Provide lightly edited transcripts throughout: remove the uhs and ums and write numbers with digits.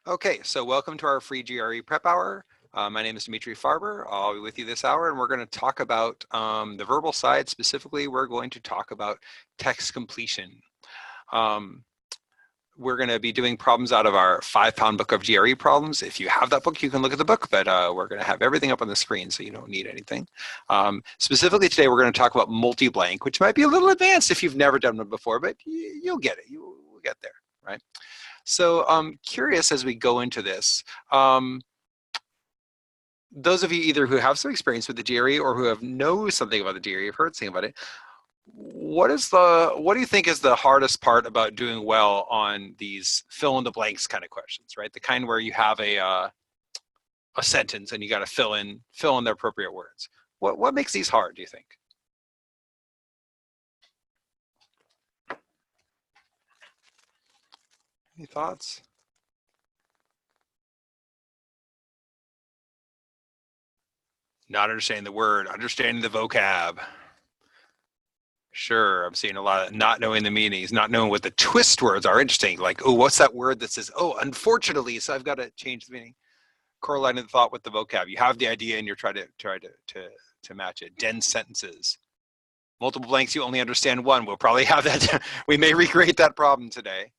Okay, so welcome to our free GRE prep hour. My name is Dmitry Farber. I'll be with you this hour, and we're going to talk about the verbal side. Specifically, we're going to talk about text completion. Um, we're going to be doing problems out of our 5-pound book of GRE problems. If you have that book, you can look at the book, but we're going to have everything up on the screen, so you don't need anything. Specifically today, we're going to talk about multi-blank, which might be a little advanced if you've never done one before, but you'll get it. You'll get there, right? So I'm curious as we go into this. Those of you either who have some experience with the GRE or who have know something about the GRE, have heard something about it. What do you think is the hardest part about doing well on these fill in the blanks kind of questions, right? The kind where you have a sentence and you got to fill in the appropriate words. What makes these hard? Do you think? Any thoughts? Not understanding the word, understanding the vocab. Sure, I'm seeing a lot of not knowing the meanings, not knowing what the twist words are. Interesting. Like, oh, what's that word that says, oh, unfortunately, so I've got to change the meaning. Correlating the thought with the vocab. You have the idea and you're trying to match it. Dense sentences. Multiple blanks, you only understand one. We'll probably have that. We may recreate that problem today.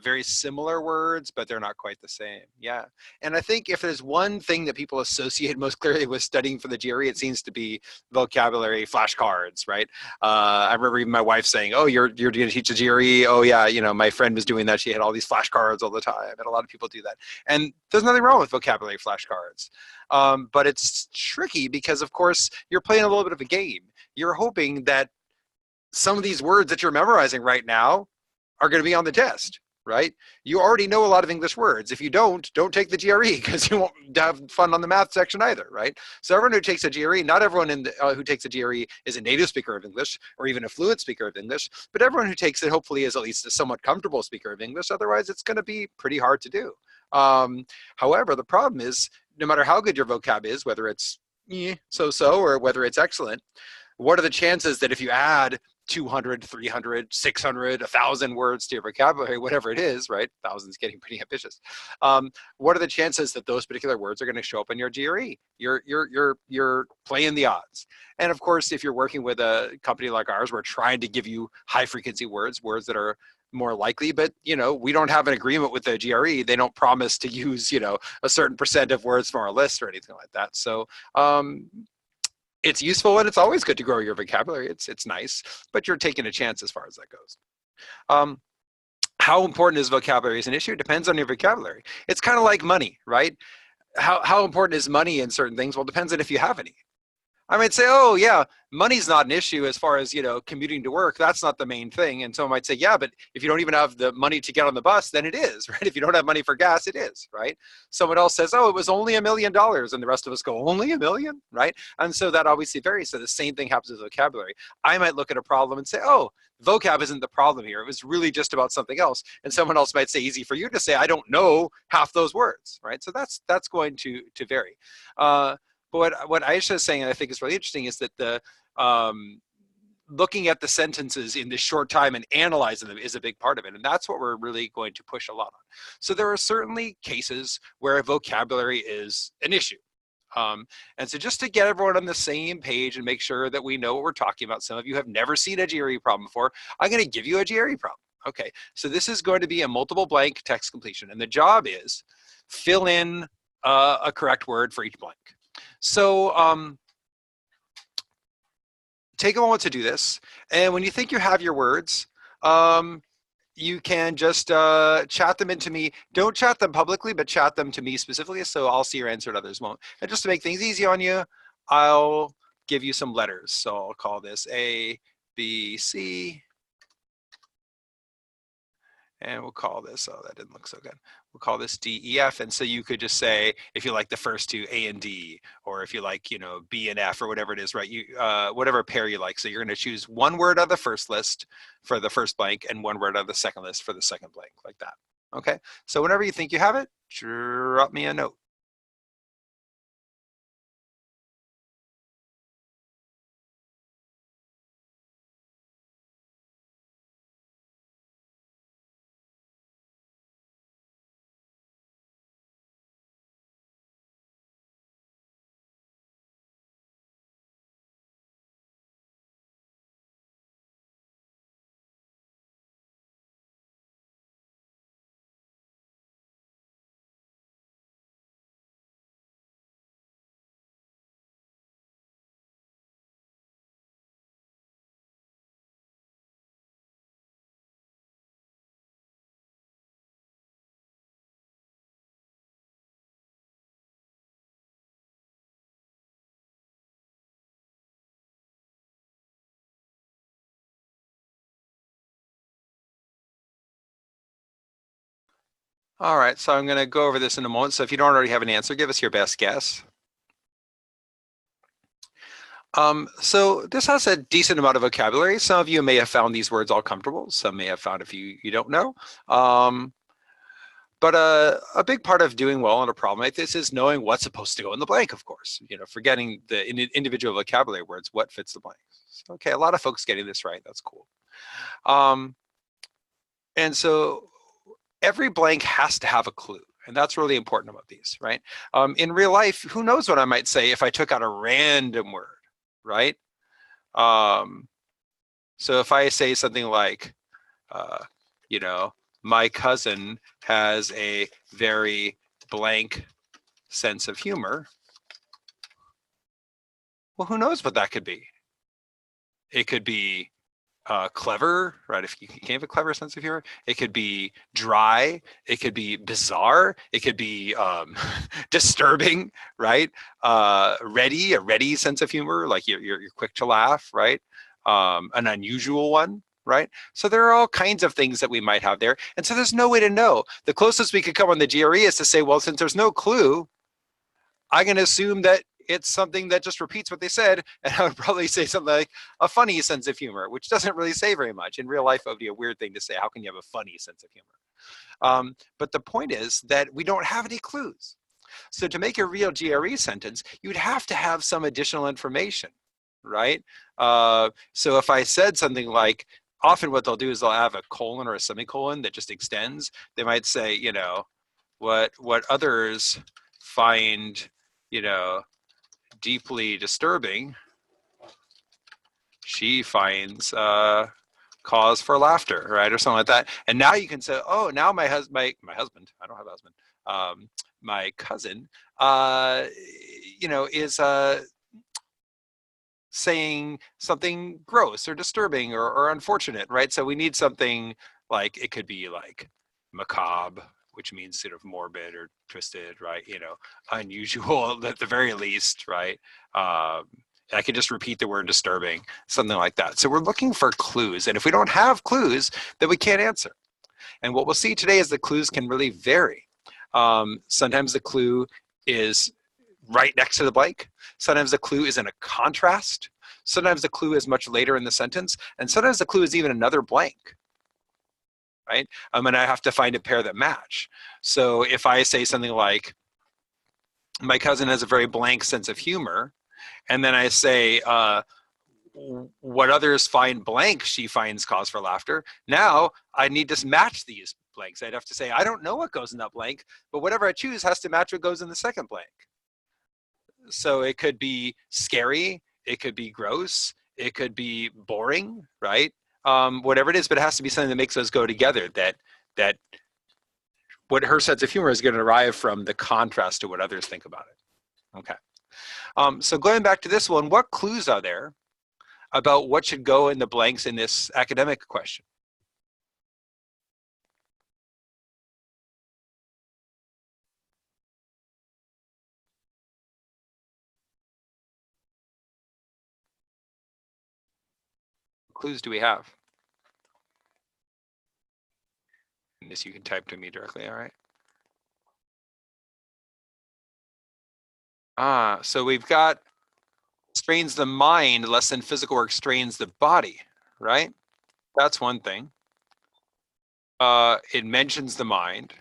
Very similar words, but they're not quite the same. Yeah. And I think if there's one thing that people associate most clearly with studying for the GRE, it seems to be vocabulary flashcards, right? I remember even my wife saying, oh, you're going to teach the GRE. Oh, yeah, my friend was doing that. She had all these flashcards all the time. And a lot of people do that. And there's nothing wrong with vocabulary flashcards. But it's tricky because, of course, you're playing a little bit of a game. You're hoping that some of these words that you're memorizing right now are going to be on the test, right? You already know a lot of English words. If you don't take the GRE because you won't have fun on the math section either, right? So everyone who takes a GRE, not everyone who takes a GRE is a native speaker of English or even a fluent speaker of English, but everyone who takes it hopefully is at least a somewhat comfortable speaker of English. Otherwise, it's going to be pretty hard to do. However, the problem is no matter how good your vocab is, whether it's so-so or whether it's excellent, what are the chances that if you add 200, 300, 600, 1,000 words to your vocabulary, whatever it is, right? 1,000 is getting pretty ambitious. What are the chances that those particular words are going to show up in your GRE? You're playing the odds. And of course, if you're working with a company like ours, we're trying to give you high frequency words that are more likely, but we don't have an agreement with the GRE. They don't promise to use a certain percent of words from our list or anything like that. So it's useful and it's always good to grow your vocabulary. It's nice, but you're taking a chance as far as that goes. Um, how important is vocabulary as an issue? It depends on your vocabulary. It's kind of like money, right? How important is money in certain things? Well, it depends on if you have any. I might say, oh yeah, money's not an issue as far as commuting to work. That's not the main thing. And someone might say, yeah, but if you don't even have the money to get on the bus, then it is, right? If you don't have money for gas, it is, right? Someone else says, oh, it was only $1 million, and the rest of us go, only $1 million, right? And so that obviously varies. So the same thing happens with vocabulary. I might look at a problem and say, oh, vocab isn't the problem here. It was really just about something else. And someone else might say, easy for you to say, I don't know half those words, right? So that's going to vary. But what Aisha is saying, and I think is really interesting, is that the looking at the sentences in this short time and analyzing them is a big part of it. And that's what we're really going to push a lot on. So there are certainly cases where vocabulary is an issue. And so just to get everyone on the same page and make sure that we know what we're talking about, some of you have never seen a GRE problem before, I'm going to give you a GRE problem. Okay, so this is going to be a multiple blank text completion. And the job is fill in a correct word for each blank. So take a moment to do this. And when you think you have your words, you can just chat them into me. Don't chat them publicly, but chat them to me specifically, so I'll see your answer and others won't. And just to make things easy on you, I'll give you some letters. So I'll call this A, B, C. And we'll call this, oh, that didn't look so good. We'll call this D, E, F. And so you could just say, if you like the first two, A and D, or if you like, B and F or whatever it is, right? Whatever pair you like. So you're going to choose one word out of the first list for the first blank and one word out of the second list for the second blank, like that. Okay. So whenever you think you have it, drop me a note. All right, so I'm going to go over this in a moment. So if you don't already have an answer, give us your best guess. So this has a decent amount of vocabulary. Some of you may have found these words all comfortable. Some may have found a few you don't know. But a big part of doing well on a problem like this is knowing what's supposed to go in the blank, of course. Forgetting the individual vocabulary words, what fits the blank. So, okay, a lot of folks getting this right. That's cool. And so every blank has to have a clue. And that's really important about these, right? In real life, who knows what I might say if I took out a random word, right? So if I say something like, my cousin has a very blank sense of humor, well, who knows what that could be? It could be clever, right? If you can't have a clever sense of humor, it could be dry, it could be bizarre, it could be disturbing, right? A ready sense of humor, like you're quick to laugh, right? An unusual one, right? So there are all kinds of things that we might have there. And so there's no way to know. The closest we could come on the GRE is to say, well, since there's no clue, I can assume that it's something that just repeats what they said, and I would probably say something like a funny sense of humor, which doesn't really say very much. In real life, it would be a weird thing to say. How can you have a funny sense of humor? But the point is that we don't have any clues. So to make a real GRE sentence, you'd have to have some additional information, right? So if I said something like, often what they'll do is they'll have a colon or a semicolon that just extends. They might say, what others find, deeply disturbing, she finds cause for laughter, right, or something like that. And now you can say, oh, now my husband, I don't have a husband, my cousin, is saying something gross or disturbing or unfortunate, right? So we need something like, it could be like macabre, which means sort of morbid or twisted, right? Unusual at the very least, right? I could just repeat the word disturbing, something like that. So we're looking for clues. And if we don't have clues, then we can't answer. And what we'll see today is the clues can really vary. Sometimes the clue is right next to the blank. Sometimes the clue is in a contrast. Sometimes the clue is much later in the sentence. And sometimes the clue is even another blank, right? And I have to find a pair that match. So if I say something like, my cousin has a very blank sense of humor, and then I say, what others find blank, she finds cause for laughter. Now I need to match these blanks. I'd have to say, I don't know what goes in that blank, but whatever I choose has to match what goes in the second blank. So it could be scary, it could be gross, it could be boring, right? Whatever it is, but it has to be something that makes those go together, that what her sense of humor is going to derive from the contrast to what others think about it. Okay. So going back to this one, what clues are there about what should go in the blanks in this academic question? What clues do we have? And this you can type to me directly, all right? So we've got strains the mind less than physical work strains the body, right? That's one thing. It mentions the mind.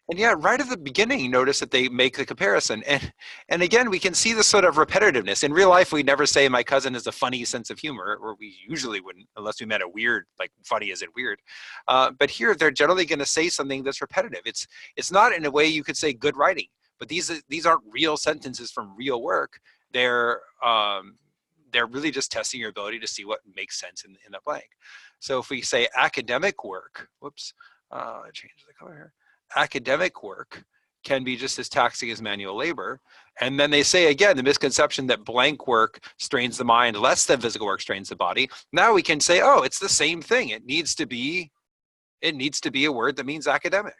And yeah, right at the beginning, notice that they make the comparison. And again, we can see the sort of repetitiveness. In real life, we never say my cousin has a funny sense of humor, or we usually wouldn't, unless we meant a weird, like funny as in weird. But here, they're generally going to say something that's repetitive. It's not in a way you could say good writing, but these aren't real sentences from real work. They're really just testing your ability to see what makes sense in that blank. So if we say academic work, whoops, I changed the color here. Academic work can be just as taxing as manual labor. And then they say, again, the misconception that blank work strains the mind less than physical work strains the body. Now we can say, oh, it's the same thing. It needs to be a word that means academic.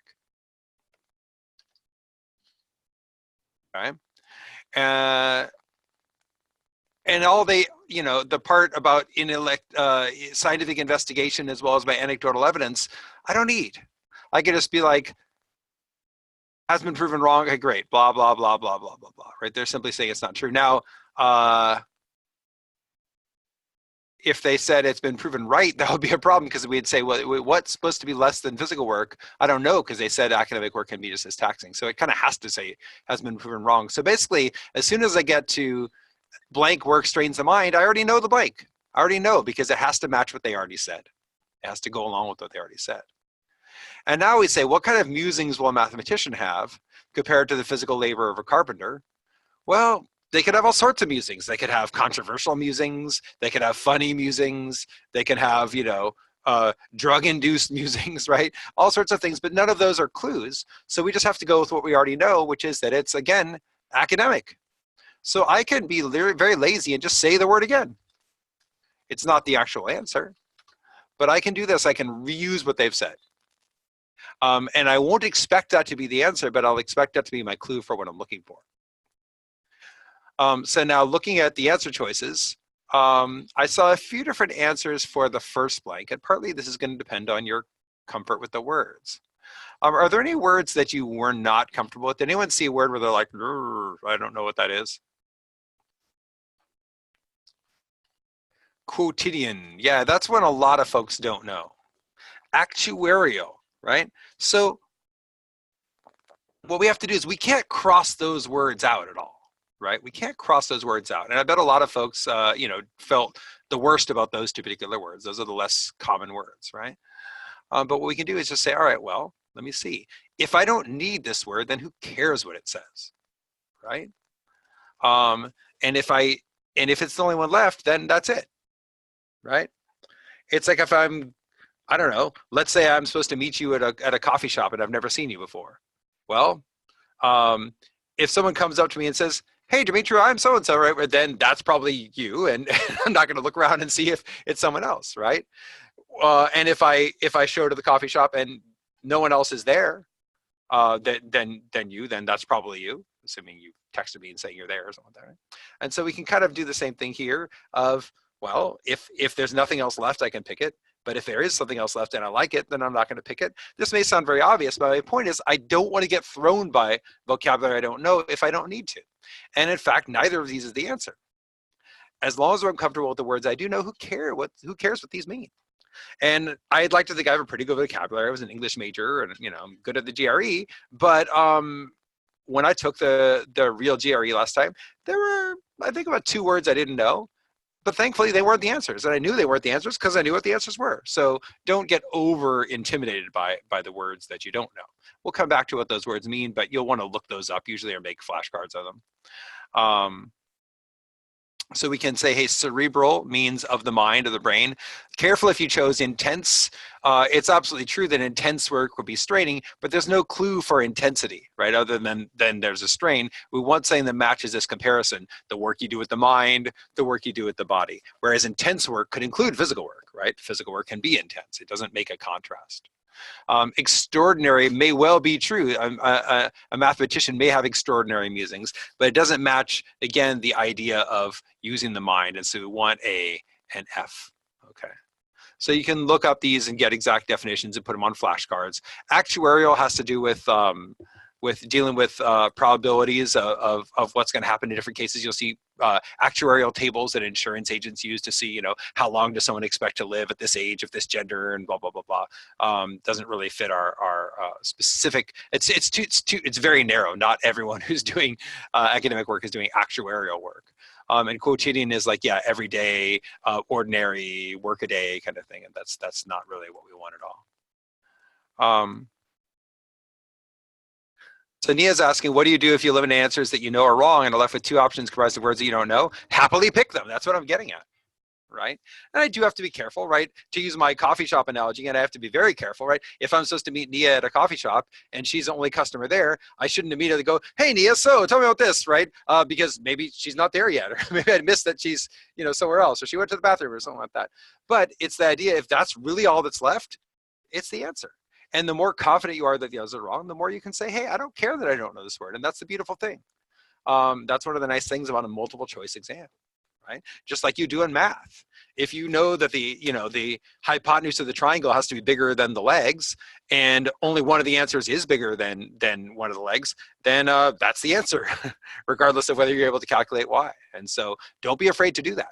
Okay. And all they, the part about scientific investigation as well as my anecdotal evidence, I don't need. I can just be like, Has been proven wrong. Okay, great. Blah, blah, blah, blah, blah, blah, blah. Right? They're simply saying it's not true. Now, if they said it's been proven right, that would be a problem because we'd say, well, what's supposed to be less than physical work? I don't know, because they said academic work can be just as taxing. So it kind of has to say has been proven wrong. So basically, as soon as I get to blank work strains the mind, I already know the blank. I already know because it has to match what they already said. It has to go along with what they already said. And now we say, what kind of musings will a mathematician have compared to the physical labor of a carpenter? Well, they could have all sorts of musings. They could have controversial musings. They could have funny musings. They could have, drug-induced musings, right? All sorts of things, but none of those are clues. So we just have to go with what we already know, which is that it's, again, academic. So I can be very lazy and just say the word again. It's not the actual answer, but I can do this. I can reuse what they've said. And I won't expect that to be the answer, but I'll expect that to be my clue for what I'm looking for. So now looking at the answer choices, I saw a few different answers for the first blank, and partly this is going to depend on your comfort with the words. Are there any words that you were not comfortable with? Did anyone see a word where they're like, I don't know what that is? Quotidian. Yeah, that's one a lot of folks don't know. Actuarial, right? So what we have to do is we can't cross those words out at all. Right? We can't cross those words out. And I bet a lot of folks, felt the worst about those two particular words. Those are the less common words, right? But what we can do is just say, all right, well, let me see. If I don't need this word, then who cares what it says, right? And if it's the only one left, then that's it, right? It's like if I don't know, let's say I'm supposed to meet you at a coffee shop and I've never seen you before. Well, if someone comes up to me and says, hey, Dmitry, I'm so-and-so, right? Then that's probably you, and I'm not going to look around and see if it's someone else, right? And if I show to the coffee shop and no one else is there, then that's probably you, assuming you texted me and saying you're there or something like that, right? And so we can kind of do the same thing here of, well, if there's nothing else left, I can pick it. But if there is something else left and I like it, then I'm not going to pick it. This may sound very obvious, but my point is I don't want to get thrown by vocabulary I don't know if I don't need to. And in fact, neither of these is the answer. As long as I'm comfortable with the words I do know, who cares what these mean? And I'd like to think I have a pretty good vocabulary. I was an English major and, I'm good at the GRE. But when I took the real GRE last time, there were, I think, about 2 words I didn't know. But thankfully, they weren't the answers. And I knew they weren't the answers because I knew what the answers were. So don't get over intimidated by the words that you don't know. We'll come back to what those words mean, but you'll want to look those up usually or make flashcards of them. So we can say, hey, cerebral means of the mind, of the brain. Careful if you chose intense. It's absolutely true that intense work would be straining, but there's no clue for intensity, right? Other than there's a strain. We want something that matches this comparison. The work you do with the mind, the work you do with the body. Whereas intense work could include physical work, right? Physical work can be intense. It doesn't make a contrast. Extraordinary may well be true. A mathematician may have extraordinary musings, but it doesn't match, again, the idea of using the mind. And so we want A and F. Okay. So you can look up these and get exact definitions and put them on flashcards. Actuarial has to do with dealing with probabilities of what's going to happen in different cases. You'll see actuarial tables that insurance agents use to see, how long does someone expect to live at this age, of this gender, and blah blah blah blah. Doesn't really fit our specific. It's very narrow. Not everyone who's doing academic work is doing actuarial work. And quotidian is like, everyday, ordinary, work a day kind of thing, and that's not really what we want at all. So Nia's asking, what do you do if you eliminate answers that you know are wrong and are left with 2 options comprised of words that you don't know? Happily pick them. That's what I'm getting at, right? And I do have to be careful, right? To use my coffee shop analogy, and I have to be very careful, right? If I'm supposed to meet Nia at a coffee shop and she's the only customer there, I shouldn't immediately go, hey Nia, so tell me about this, right? Because maybe she's not there yet, or maybe I missed that she's, somewhere else, or she went to the bathroom or something like that. But it's the idea, if that's really all that's left, it's the answer. And the more confident you are that the others are wrong, the more you can say, hey, I don't care that I don't know this word. And that's the beautiful thing. That's one of the nice things about a multiple choice exam. right? Just like you do in math. If you know that the hypotenuse of the triangle has to be bigger than the legs, and only one of the answers is bigger than one of the legs, then that's the answer, regardless of whether you're able to calculate y. And so don't be afraid to do that.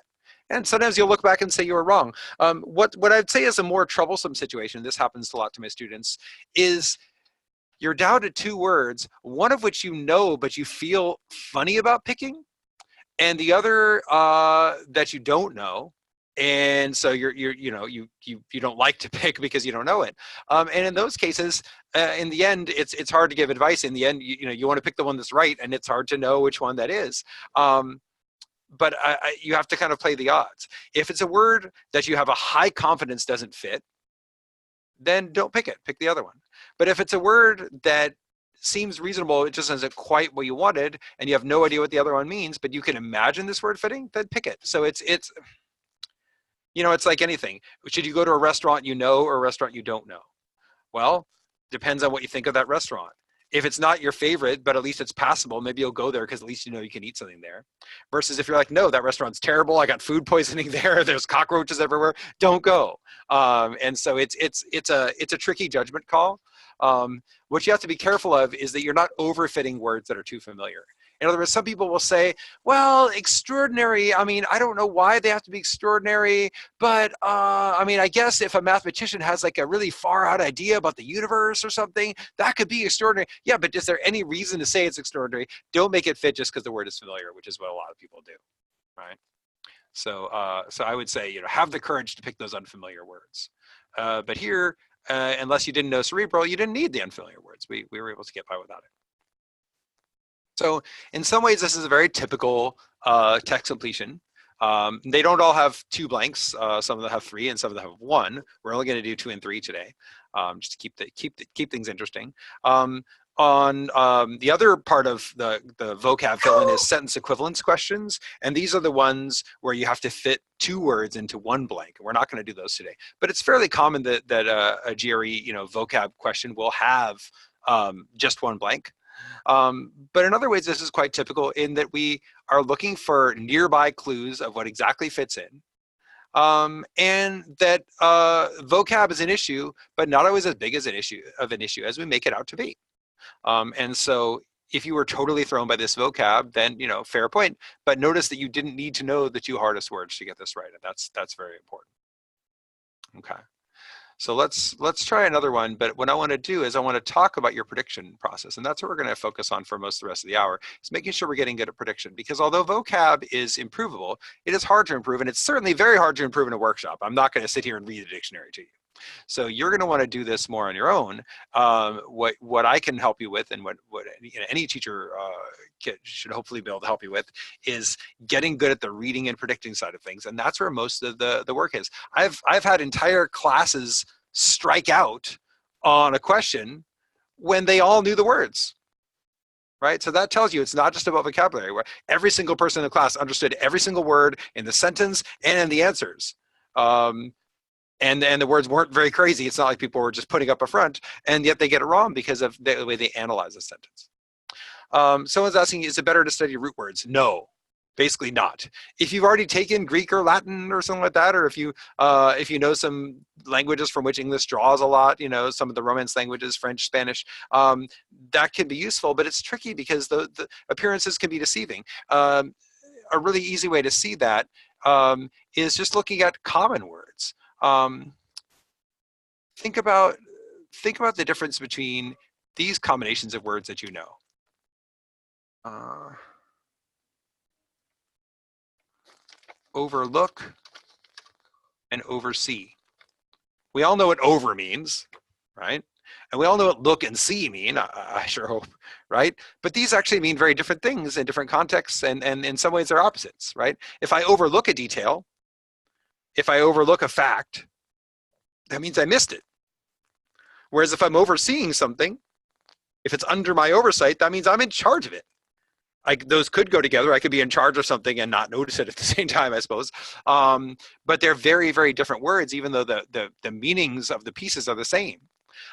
And sometimes you'll look back and say you were wrong. What I'd say is a more troublesome situation, this happens a lot to my students, is you're down to 2 words, one of which you know but you feel funny about picking, and the other that you don't know. And so you don't like to pick because you don't know it. And in those cases, in the end, it's hard to give advice. In the end, you want to pick the one that's right, and it's hard to know which one that is. But you have to kind of play the odds. If it's a word that you have a high confidence doesn't fit, then don't pick it. Pick the other one. But if it's a word that seems reasonable, it just isn't quite what you wanted, and you have no idea what the other one means, but you can imagine this word fitting, then pick it. So it's like anything. Should you go to a restaurant you know or a restaurant you don't know? Well, depends on what you think of that restaurant. If it's not your favorite, but at least it's passable, maybe you'll go there because at least you know you can eat something there. Versus if you're like, no, that restaurant's terrible, I got food poisoning there, there's cockroaches everywhere, don't go. And so it's a tricky judgment call. What you have to be careful of is that you're not overfitting words that are too familiar. In other words, some people will say, well, extraordinary, I mean, I don't know why they have to be extraordinary, but I mean, I guess if a mathematician has like a really far out idea about the universe or something, that could be extraordinary. Yeah, but is there any reason to say it's extraordinary? Don't make it fit just because the word is familiar, which is what a lot of people do, right? So I would say, have the courage to pick those unfamiliar words. But here, unless you didn't know cerebral, you didn't need the unfamiliar words. We were able to get by without it. So in some ways, this is a very typical text completion. They don't all have 2 blanks. Some of them have 3, and some of them have 1. We're only going to do 2 and 3 today, just to keep things interesting. On the other part of the vocab fill-in is sentence equivalence questions, and these are the ones where you have to fit 2 words into 1 blank. We're not going to do those today, but it's fairly common that a GRE vocab question will have just 1 blank. But in other ways, this is quite typical in that we are looking for nearby clues of what exactly fits in. And that vocab is an issue, but not always as big as an issue as we make it out to be. And so if you were totally thrown by this vocab, then, fair point. But notice that you didn't need to know the 2 hardest words to get this right. And that's very important. Okay. So let's try another one, but what I want to do is I want to talk about your prediction process, and that's what we're going to focus on for most of the rest of the hour, is making sure we're getting good at prediction, because although vocab is improvable, it is hard to improve, and it's certainly very hard to improve in a workshop. I'm not going to sit here and read the dictionary to you. So you're going to want to do this more on your own. What I can help you with, and what any teacher should hopefully be able to help you with, is getting good at the reading and predicting side of things, and that's where most of the work is. I've had entire classes strike out on a question when they all knew the words. Right? So that tells you it's not just about vocabulary, where every single person in the class understood every single word in the sentence and in the answers. And the words weren't very crazy. It's not like people were just putting up a front, and yet they get it wrong because of the way they analyze a sentence. Someone's asking, is it better to study root words? No, basically not. If you've already taken Greek or Latin or something like that, or if you know some languages from which English draws a lot, some of the Romance languages, French, Spanish, that can be useful, but it's tricky because the appearances can be deceiving. A really easy way to see that is just looking at common words. Think about the difference between these combinations of words that you know. Overlook and oversee. We all know what over means, right? And we all know what look and see mean, I sure hope, right? But these actually mean very different things in different contexts, and in some ways they're opposites, right? If I overlook a detail, if I overlook a fact, that means I missed it. Whereas if I'm overseeing something, if it's under my oversight, that means I'm in charge of it. Those could go together. I could be in charge of something and not notice it at the same time, I suppose. But they're very, very different words, even though the meanings of the pieces are the same.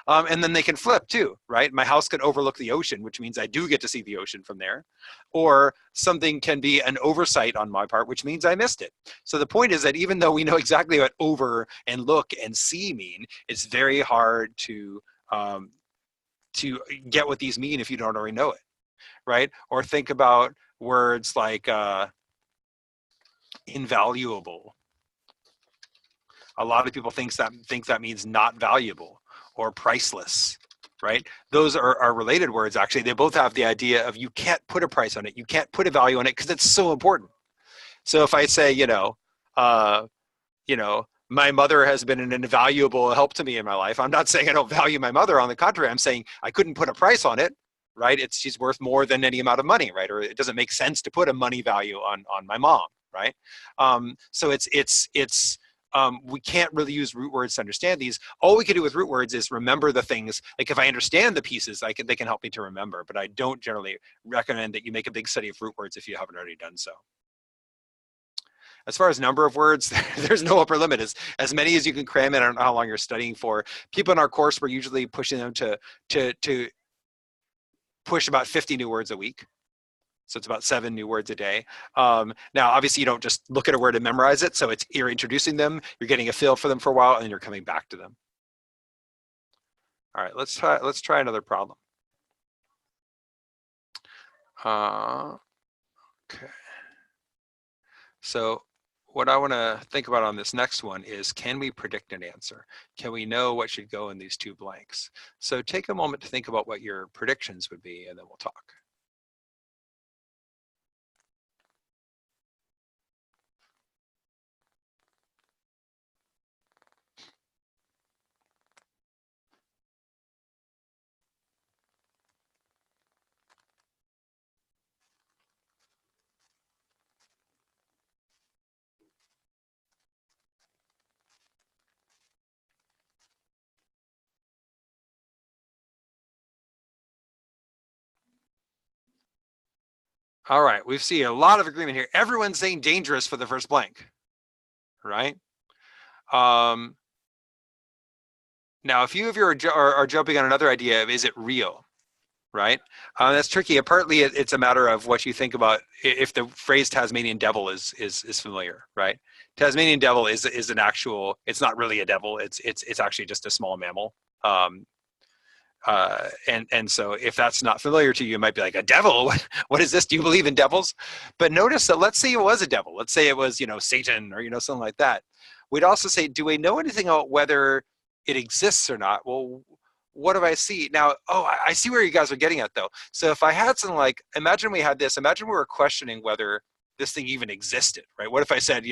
And then they can flip too, right? My house can overlook the ocean, which means I do get to see the ocean from there. Or something can be an oversight on my part, which means I missed it. So the point is that even though we know exactly what over and look and see mean, it's very hard to get what these mean if you don't already know it, right? Or think about words like invaluable. A lot of people think that means not valuable, or priceless, right? Those are related words, actually. They both have the idea of you can't put a price on it, you can't put a value on it because it's so important. So if I say, my mother has been an invaluable help to me in my life, I'm not saying I don't value my mother. On the contrary, I'm saying I couldn't put a price on it, right? She's worth more than any amount of money, right? Or it doesn't make sense to put a money value on my mom, right? So we can't really use root words to understand these. All we can do with root words is remember the things. Like if I understand the pieces, they can help me to remember. But I don't generally recommend that you make a big study of root words if you haven't already done so. As far as number of words, there's no upper limit. As many as you can cram in. I don't know how long you're studying for. People in our course, we're usually pushing them to push about 50 new words a week. So it's about 7 new words a day. Now, obviously, you don't just look at a word and memorize it. So you're introducing them, you're getting a feel for them for a while, and then you're coming back to them. All right, let's try another problem. Okay. So what I want to think about on this next one is, can we predict an answer? Can we know what should go in these 2 blanks? So take a moment to think about what your predictions would be, and then we'll talk. All right, we've seen a lot of agreement here. Everyone's saying dangerous for the first blank, right? Now, a few of you are jumping on another idea of, is it real, right? That's tricky. Partly it's a matter of what you think about if the phrase Tasmanian devil is familiar, right? Tasmanian devil is an actual. It's not really a devil. It's actually just a small mammal. And so if that's not familiar to you, you might be like, a devil? What is this? Do you believe in devils? But notice that, let's say it was a devil. Let's say it was, Satan, or, something like that. We'd also say, do we know anything about whether it exists or not? Well, what do I see? Now, I see where you guys are getting at, though. So if I had something like, imagine we were questioning whether this thing even existed, right? What if I said,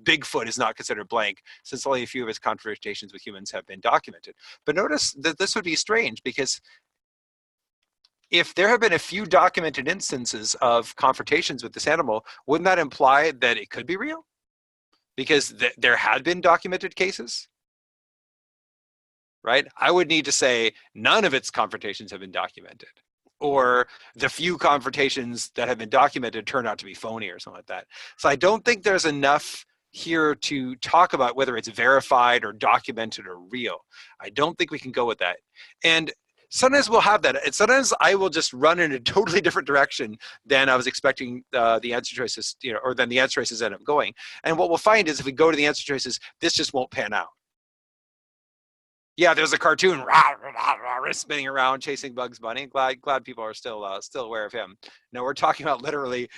Bigfoot is not considered blank, since only a few of its confrontations with humans have been documented? But notice that this would be strange, because if there have been a few documented instances of confrontations with this animal, wouldn't that imply that it could be real? Because there had been documented cases, right? I would need to say none of its confrontations have been documented, or the few confrontations that have been documented turn out to be phony or something like that. So I don't think there's enough here to talk about whether it's verified or documented or real. I don't think we can go with that. And sometimes we'll have that. And sometimes I will just run in a totally different direction than I was expecting the answer choices, or than the answer choices end up going. And what we'll find is, if we go to the answer choices, this just won't pan out. Yeah, there's a cartoon spinning around chasing Bugs Bunny. Glad people are still aware of him. No, we're talking about literally.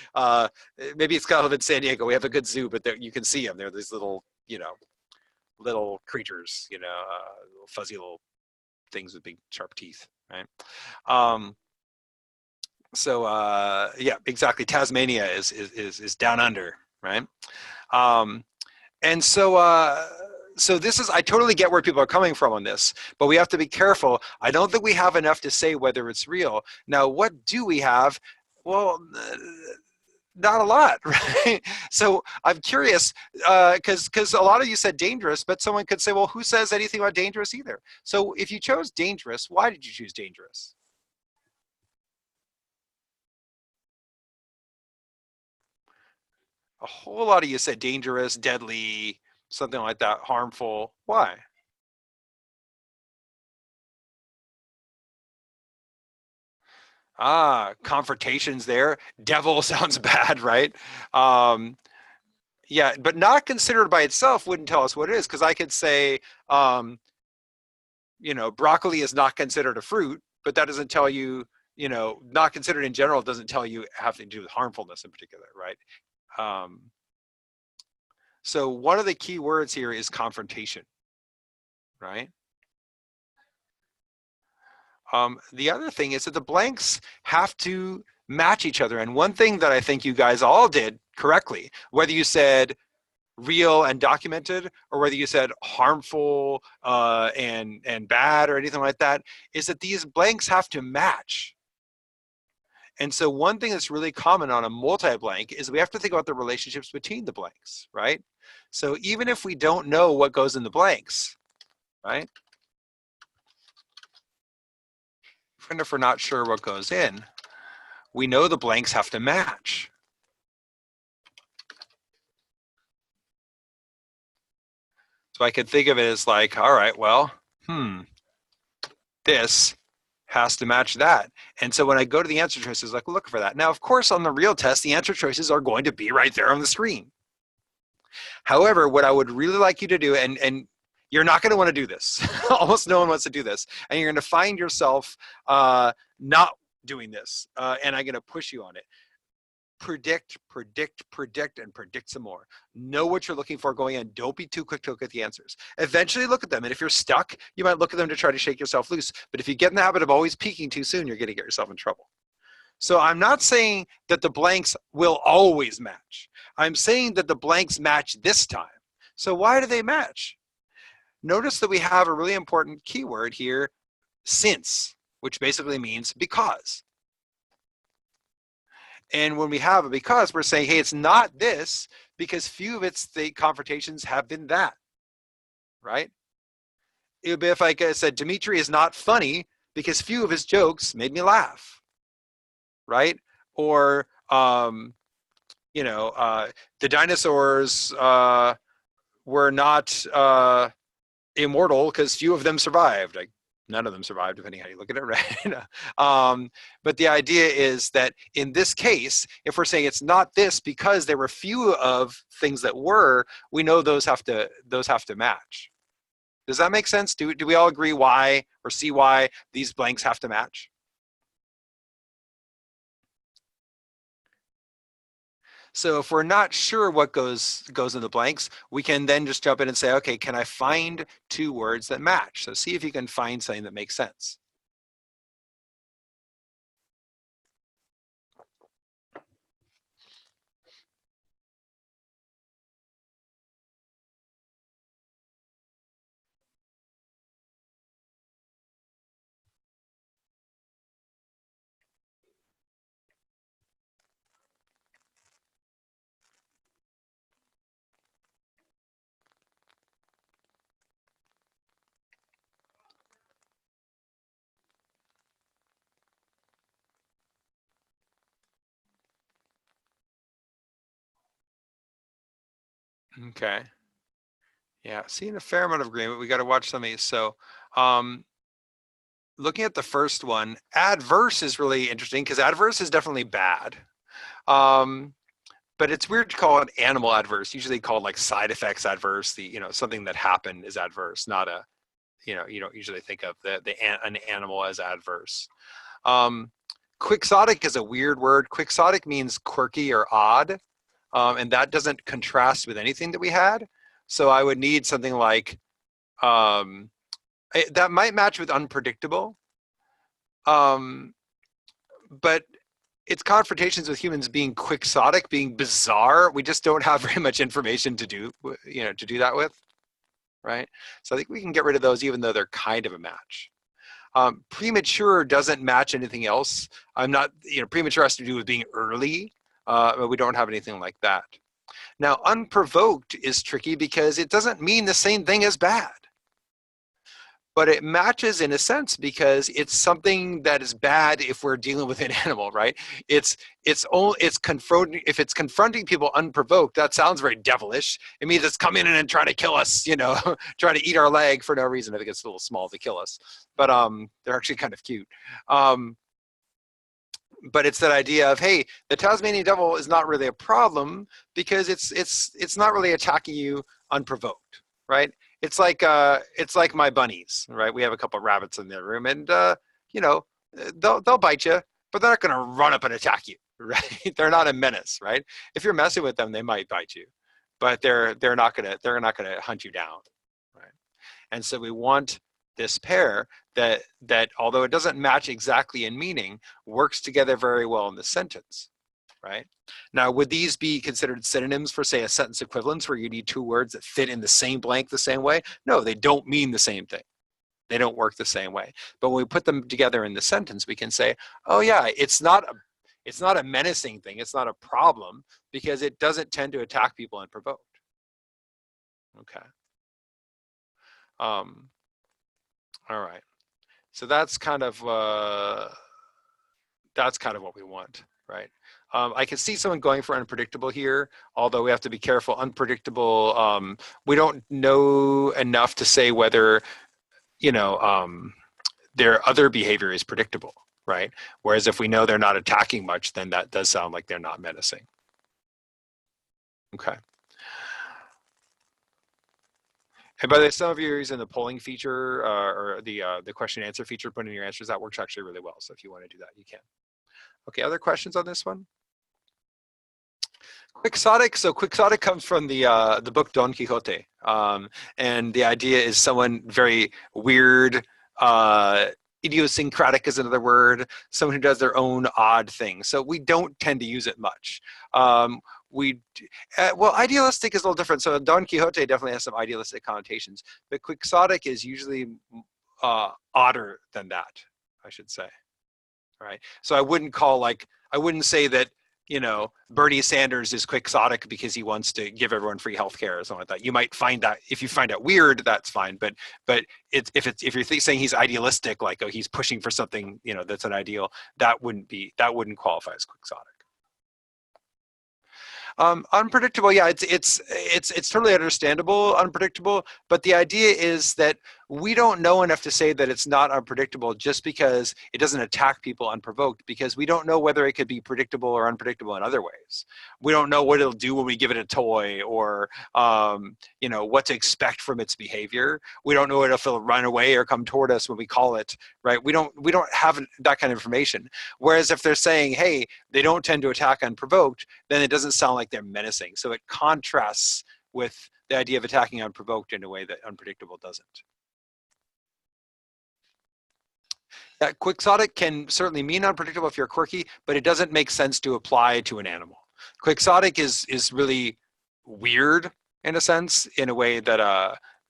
Maybe it's kind of in San Diego. We have a good zoo, but you can see them. They're these little little creatures. Little fuzzy little things with big sharp teeth, right? So yeah, exactly. Tasmania is down under, right? And so this is, I totally get where people are coming from on this, but we have to be careful. I don't think we have enough to say whether it's real. Now, what do we have? Well, not a lot, right? So I'm curious, because a lot of you said dangerous, but someone could say, well, who says anything about dangerous either? So if you chose dangerous, why did you choose dangerous? A whole lot of you said dangerous, deadly, something like that, harmful. Why? Confrontations there. Devil sounds bad, right? Yeah, but not considered by itself wouldn't tell us what it is, because I could say, um, broccoli is not considered a fruit, but that doesn't tell you, not considered in general doesn't tell you having to do with harmfulness in particular, right? Um, so one of the key words here is confrontation, right? The other thing is that the blanks have to match each other. And one thing that I think you guys all did correctly, whether you said real and documented, or whether you said harmful and bad or anything like that, is that these blanks have to match. And so one thing that's really common on a multi-blank is we have to think about the relationships between the blanks, right? So even if we don't know what goes in the blanks, right? Even if we're not sure what goes in, we know the blanks have to match. So I could think of it as like, all right, well, this has to match that. And so when I go to the answer choices, like look for that. Now, of course, on the real test, the answer choices are going to be right there on the screen. However, what I would really like you to do, and you're not going to want to do this. Almost no one wants to do this. And you're going to find yourself not doing this. And I'm going to push you on it. Predict, and predict some more. Know what you're looking for going in. Don't be too quick to look at the answers. Eventually look at them. And if you're stuck, you might look at them to try to shake yourself loose. But if you get in the habit of always peeking too soon, you're going to get yourself in trouble. So I'm not saying that the blanks will always match. I'm saying that the blanks match this time. So why do they match? Notice that we have a really important keyword here, since, which basically means because. And when we have a because, we're saying, hey, it's not this because few of its confrontations have been that, right? It would be if I said, Dmitry is not funny because few of his jokes made me laugh, right? Or, the dinosaurs were not immortal because few of them survived. Like, none of them survived, depending how you look at it, right? But the idea is that in this case, if we're saying it's not this because there were few of things that were, we know those have to match. Does that make sense? Do we all agree why or see why these blanks have to match? So if we're not sure what goes in the blanks, we can then just jump in and say, okay, can I find two words that match? So see if you can find something that makes sense. Okay. Yeah, seeing a fair amount of agreement. We got to watch some of these. So looking at the first one, adverse is really interesting because adverse is definitely bad. But it's weird to call it animal adverse. Usually called like side effects adverse. Something that happened is adverse, not a, you don't usually think of an animal as adverse. Quixotic is a weird word. Quixotic means quirky or odd, and that doesn't contrast with anything that we had. So I would need something like that might match with unpredictable, but it's confrontations with humans being quixotic, being bizarre. We just don't have very much information to do that with, right? So I think we can get rid of those, even though they're kind of a match. Premature doesn't match anything else. Premature has to do with being early, but we don't have anything like that. Now, unprovoked is tricky because it doesn't mean the same thing as bad. But it matches in a sense because it's something that is bad if we're dealing with an animal, right? It's confronting. If it's confronting people unprovoked, that sounds very devilish. It means it's coming in and trying to kill us, trying to eat our leg for no reason. I think it's a little small to kill us, but they're actually kind of cute. But it's that idea of, hey, the Tasmanian devil is not really a problem because it's not really attacking you unprovoked, right? It's like my bunnies, right? We have a couple of rabbits in their room, and you know, they'll bite you, but they're not going to run up and attack you, right? They're not a menace, right? If you're messing with them, they might bite you, but they're not gonna hunt you down, right? And so we want this pair that although it doesn't match exactly in meaning, works together very well in the sentence, right? Now, would these be considered synonyms for, say, a sentence equivalence where you need two words that fit in the same blank the same way? No, they don't mean the same thing. They don't work the same way. But when we put them together in the sentence, we can say, oh yeah, it's not a menacing thing. It's not a problem because it doesn't tend to attack people unprovoked. Okay. All right. So that's kind of what we want, right? I can see someone going for unpredictable here, although we have to be careful. Unpredictable, we don't know enough to say whether, you know, their other behavior is predictable, right? Whereas if we know they're not attacking much, then that does sound like they're not menacing. Okay. And by the way, some of you are using the polling feature or the question and answer feature, put in your answers. That works actually really well. So if you want to do that, you can. Okay, other questions on this one? Quixotic. So quixotic comes from the book Don Quixote, and the idea is someone very weird, idiosyncratic is another word. Someone who does their own odd thing. So we don't tend to use it much. We well, idealistic is a little different. So Don Quixote definitely has some idealistic connotations, but quixotic is usually odder than that, I should say. Right. So I wouldn't say that, Bernie Sanders is quixotic because he wants to give everyone free health care or something like that. You might find that if you find it weird, that's fine. But if you're saying he's idealistic, like, oh, he's pushing for something, that's an ideal, that wouldn't qualify as quixotic. Unpredictable, yeah, it's totally understandable, unpredictable. But the idea is that we don't know enough to say that it's not unpredictable just because it doesn't attack people unprovoked, because we don't know whether it could be predictable or unpredictable in other ways. We don't know what it'll do when we give it a toy, or what to expect from its behavior. We don't know if it'll run away or come toward us when we call it, right? We don't have that kind of information. Whereas if they're saying, hey, they don't tend to attack unprovoked, then it doesn't sound like they're menacing. So it contrasts with the idea of attacking unprovoked in a way that unpredictable doesn't. Quixotic can certainly mean unpredictable if you're quirky, but it doesn't make sense to apply to an animal. Quixotic is really weird in a sense, in a way that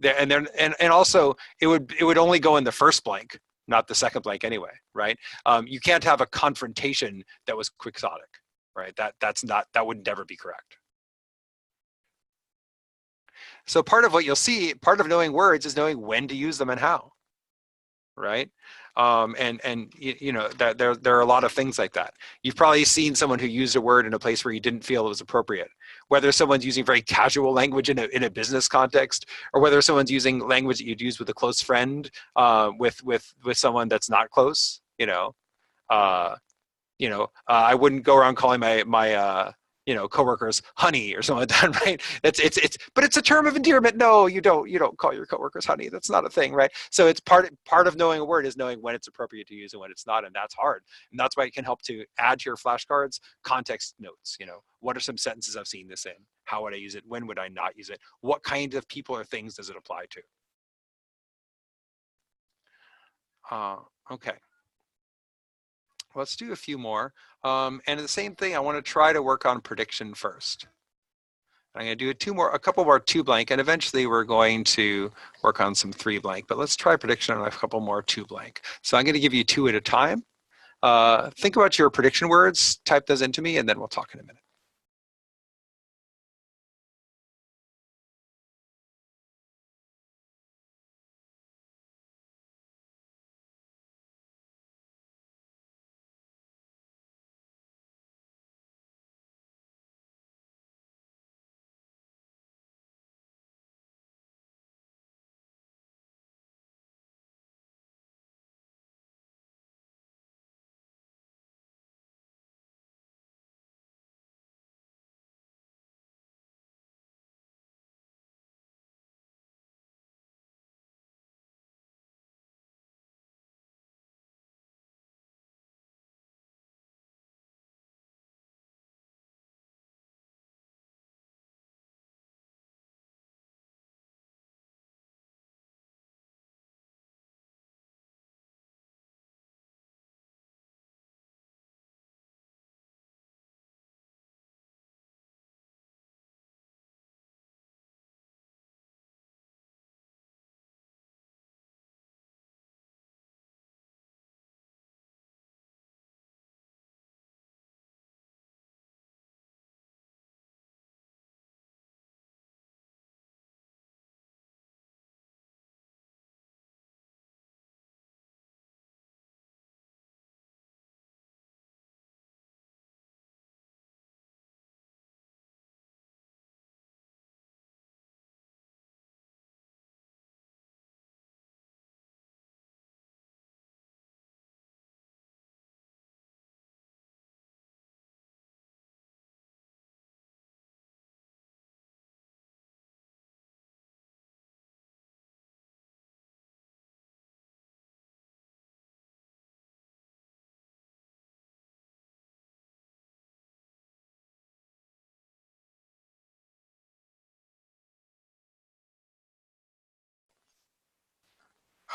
and also it would only go in the first blank, not the second blank anyway, right? You can't have a confrontation that was quixotic, right? That would never be correct. So part of what you'll see, part of knowing words is knowing when to use them and how, right? And that there are a lot of things like that. You've probably seen someone who used a word in a place where you didn't feel it was appropriate. Whether someone's using very casual language in a business context, or whether someone's using language that you'd use with a close friend, with someone that's not close. Uh, I wouldn't go around calling my coworkers honey or something like that, right? But it's a term of endearment. No, you don't call your coworkers honey. That's not a thing, right? So it's part of knowing a word is knowing when it's appropriate to use and when it's not, and that's hard. And that's why it can help to add to your flashcards context notes. What are some sentences I've seen this in? How would I use it? When would I not use it? What kind of people or things does it apply to? Okay. Let's do a few more. And the same thing, I want to try to work on prediction first. I'm going to do a couple more 2 blank, and eventually we're going to work on some 3 blank, but let's try prediction on a couple more 2 blank. So I'm going to give you 2 at a time. Think about your prediction words, type those into me, and then we'll talk in a minute.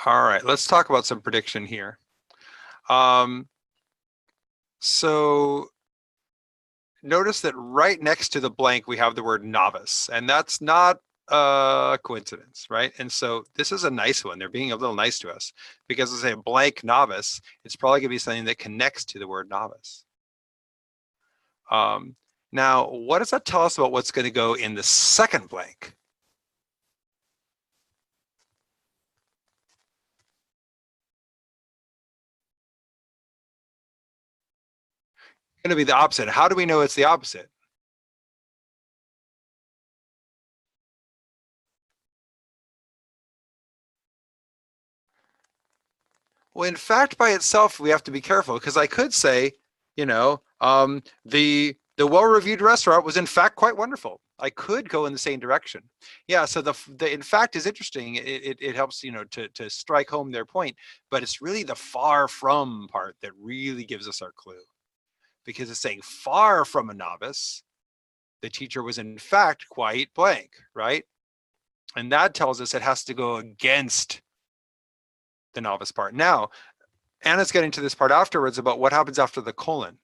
All right, let's talk about some prediction here. Um, so notice that right next to the blank, we have the word novice, and that's not a coincidence, right? And so this is a nice one. They're being a little nice to us because it's a blank novice. It's probably gonna be something that connects to the word novice. Now, what does that tell us about what's going to go in the second blank? It's going to be the opposite. How do we know it's the opposite? Well, in fact, by itself, we have to be careful because I could say, the well-reviewed restaurant was in fact quite wonderful. I could go in the same direction. Yeah, so the in fact is interesting. It helps, to strike home their point, but it's really the far from part that really gives us our clue, because it's saying far from a novice, the teacher was in fact quite blank, right? And that tells us it has to go against the novice part. Now, Anna's getting to this part afterwards about what happens after the colon.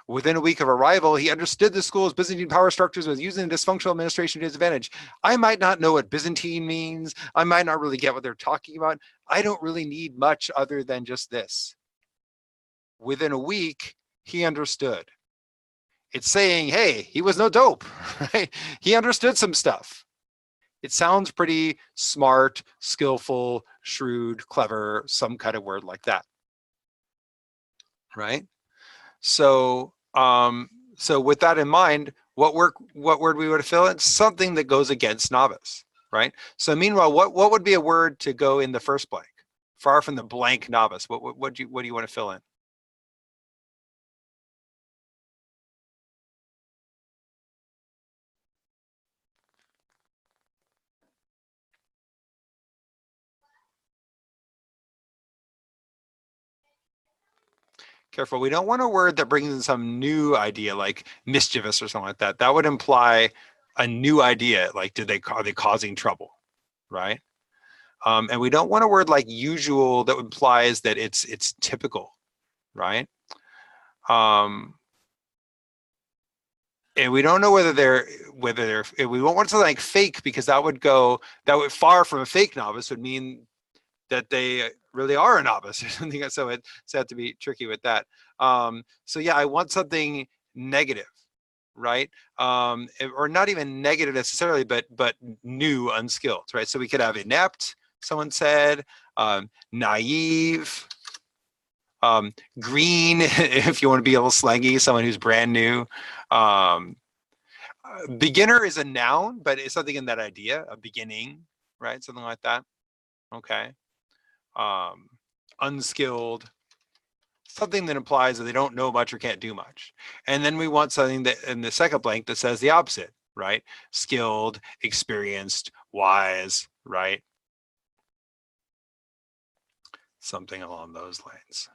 Within a week of arrival, he understood the school's Byzantine power structures, was using dysfunctional administration to his advantage. I might not know what Byzantine means. I might not really get what they're talking about. I don't really need much other than just this. Within a week, he understood. It's saying, hey, he was no dope, right? He understood some stuff. It sounds pretty smart, skillful, shrewd, clever, some kind of word like that, right? So, so with that in mind, what word we would fill in? Something that goes against novice, right? So meanwhile, what would be a word to go in the first blank? Far from the blank novice. What do you want to fill in? Careful, we don't want a word that brings in some new idea like mischievous or something like that. That would imply a new idea, like are they causing trouble, right? And we don't want a word like usual that implies that it's typical, right? Um, and we don't know whether they're we won't want something like fake, because that would far from a fake novice would mean that they really are a novice or something. So it's had to be tricky with that. So yeah, I want something negative, right? Or not even negative necessarily, but new, unskilled, right? So we could have inept, someone said, naive, green, if you want to be a little slangy, someone who's brand new. Beginner is a noun, but it's something in that idea, a beginning, right? Something like that. Okay. Unskilled, something that implies that they don't know much or can't do much. And then we want something that in the second blank that says the opposite, right? Skilled, experienced, wise, right? Something along those lines.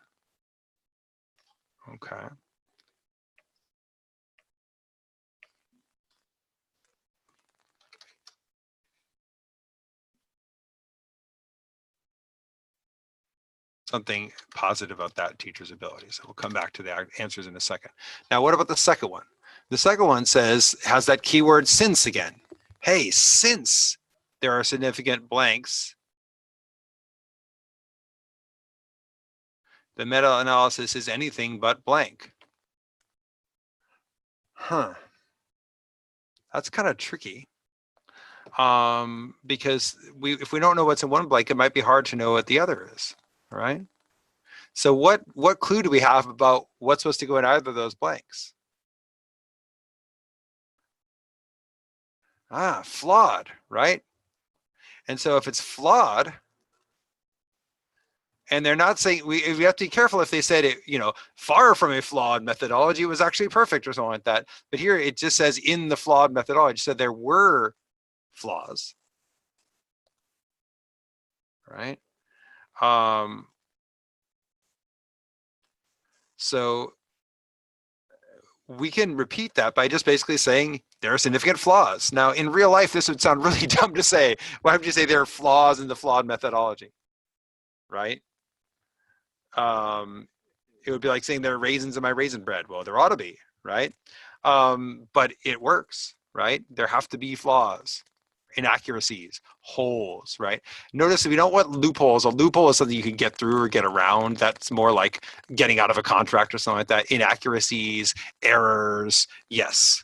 Okay. Something positive about that teacher's ability. So we'll come back to the answers in a second. Now, what about the second one? The second one has that keyword since again. Hey, since there are significant blanks, the meta-analysis is anything but blank. Huh. That's kind of tricky. Because if we don't know what's in one blank, it might be hard to know what the other is, right? So what clue do we have about what's supposed to go in either of those blanks? Flawed, right? And so if it's flawed, and they're not saying, we have to be careful if they said it, far from a flawed methodology, it was actually perfect or something like that. But here it just says in the flawed methodology, so there were flaws, right? So we can repeat that by just basically saying there are significant flaws. Now, in real life, this would sound really dumb to say. Why would you say there are flaws in the flawed methodology? right? Um, it would be like saying there are raisins in my raisin bread. Well, there ought to be, right? But it works, right? There have to be flaws, inaccuracies, holes, right? Notice we don't want loopholes. A loophole is something you can get through or get around. That's more like getting out of a contract or something like that. Inaccuracies, errors, yes.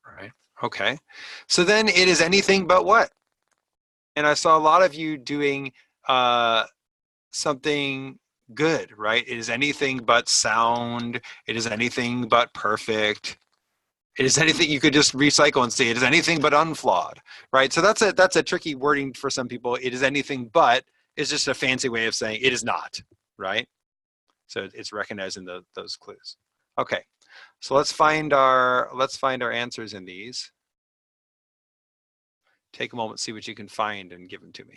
Right. Okay. So then it is anything but what? And I saw a lot of you doing uh, something good, right? It is anything but sound. It is anything but perfect. It is anything you could just recycle and say it is anything but unflawed, right? So that's a tricky wording for some people. It is anything but is just a fancy way of saying it is not, right? So it's recognizing those clues. Okay, so let's find our answers in these. Take a moment, see what you can find, and give them to me.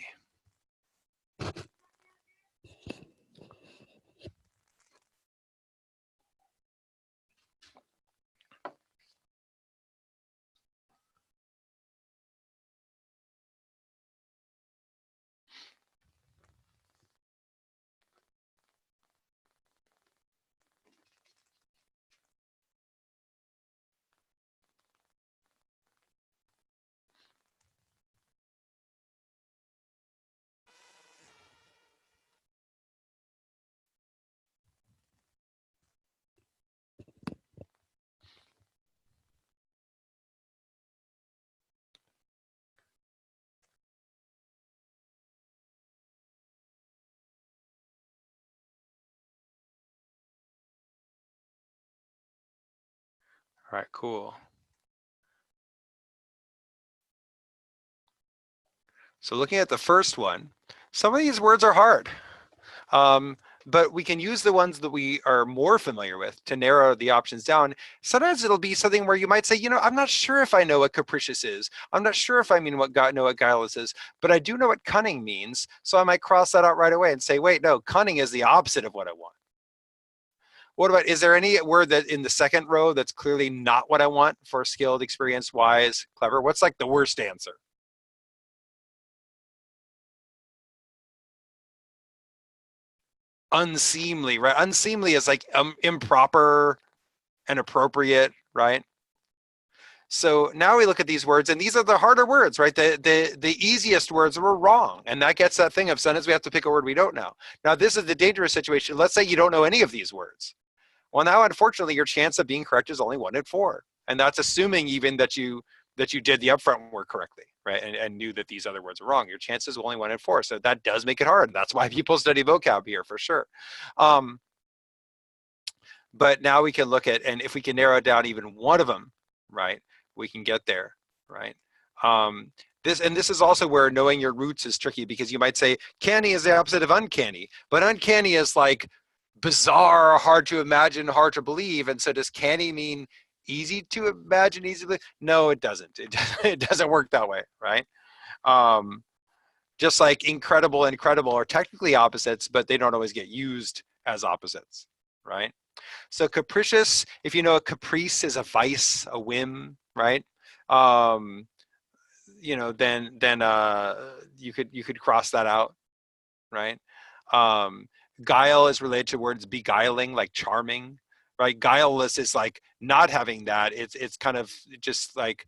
All right, cool. So looking at the first one, some of these words are hard. Um, but we can use the ones that we are more familiar with to narrow the options down. Sometimes it'll be something where you might say, I'm not sure if I know what capricious is. I'm not sure if I know what guileless is, but I do know what cunning means. So I might cross that out right away and say, wait, no, cunning is the opposite of what I want. What about, is there any word that in the second row that's clearly not what I want for skilled, experienced, wise, clever? What's like the worst answer? Unseemly, right? Unseemly is like improper and appropriate, right? So now we look at these words, and these are the harder words, right? The easiest words were wrong, and that gets that thing of sometimes we have to pick a word we don't know. Now this is the dangerous situation. Let's say you don't know any of these words. Well, now unfortunately your chance of being correct is only 1 in 4, and that's assuming even that you did the upfront work correctly, right? And knew that these other words were wrong. Your chances are only 1 in 4, so that does make it hard. That's why people study vocab here for sure. But now we can look at, and if we can narrow down even one of them, right, we can get there, right? This is also where knowing your roots is tricky, because you might say canny is the opposite of uncanny, but uncanny is like bizarre, hard to imagine, hard to believe. And so does canny mean easy to imagine, easy to believe? No, it doesn't. It doesn't work that way, right? Um, just like incredible and credible are technically opposites, but they don't always get used as opposites, right? So capricious, if you know a caprice is a vice, a whim, right? Um, then you could cross that out, right? Um, guile is related to words beguiling, like charming, right? Guileless is like not having that. It's kind of just like,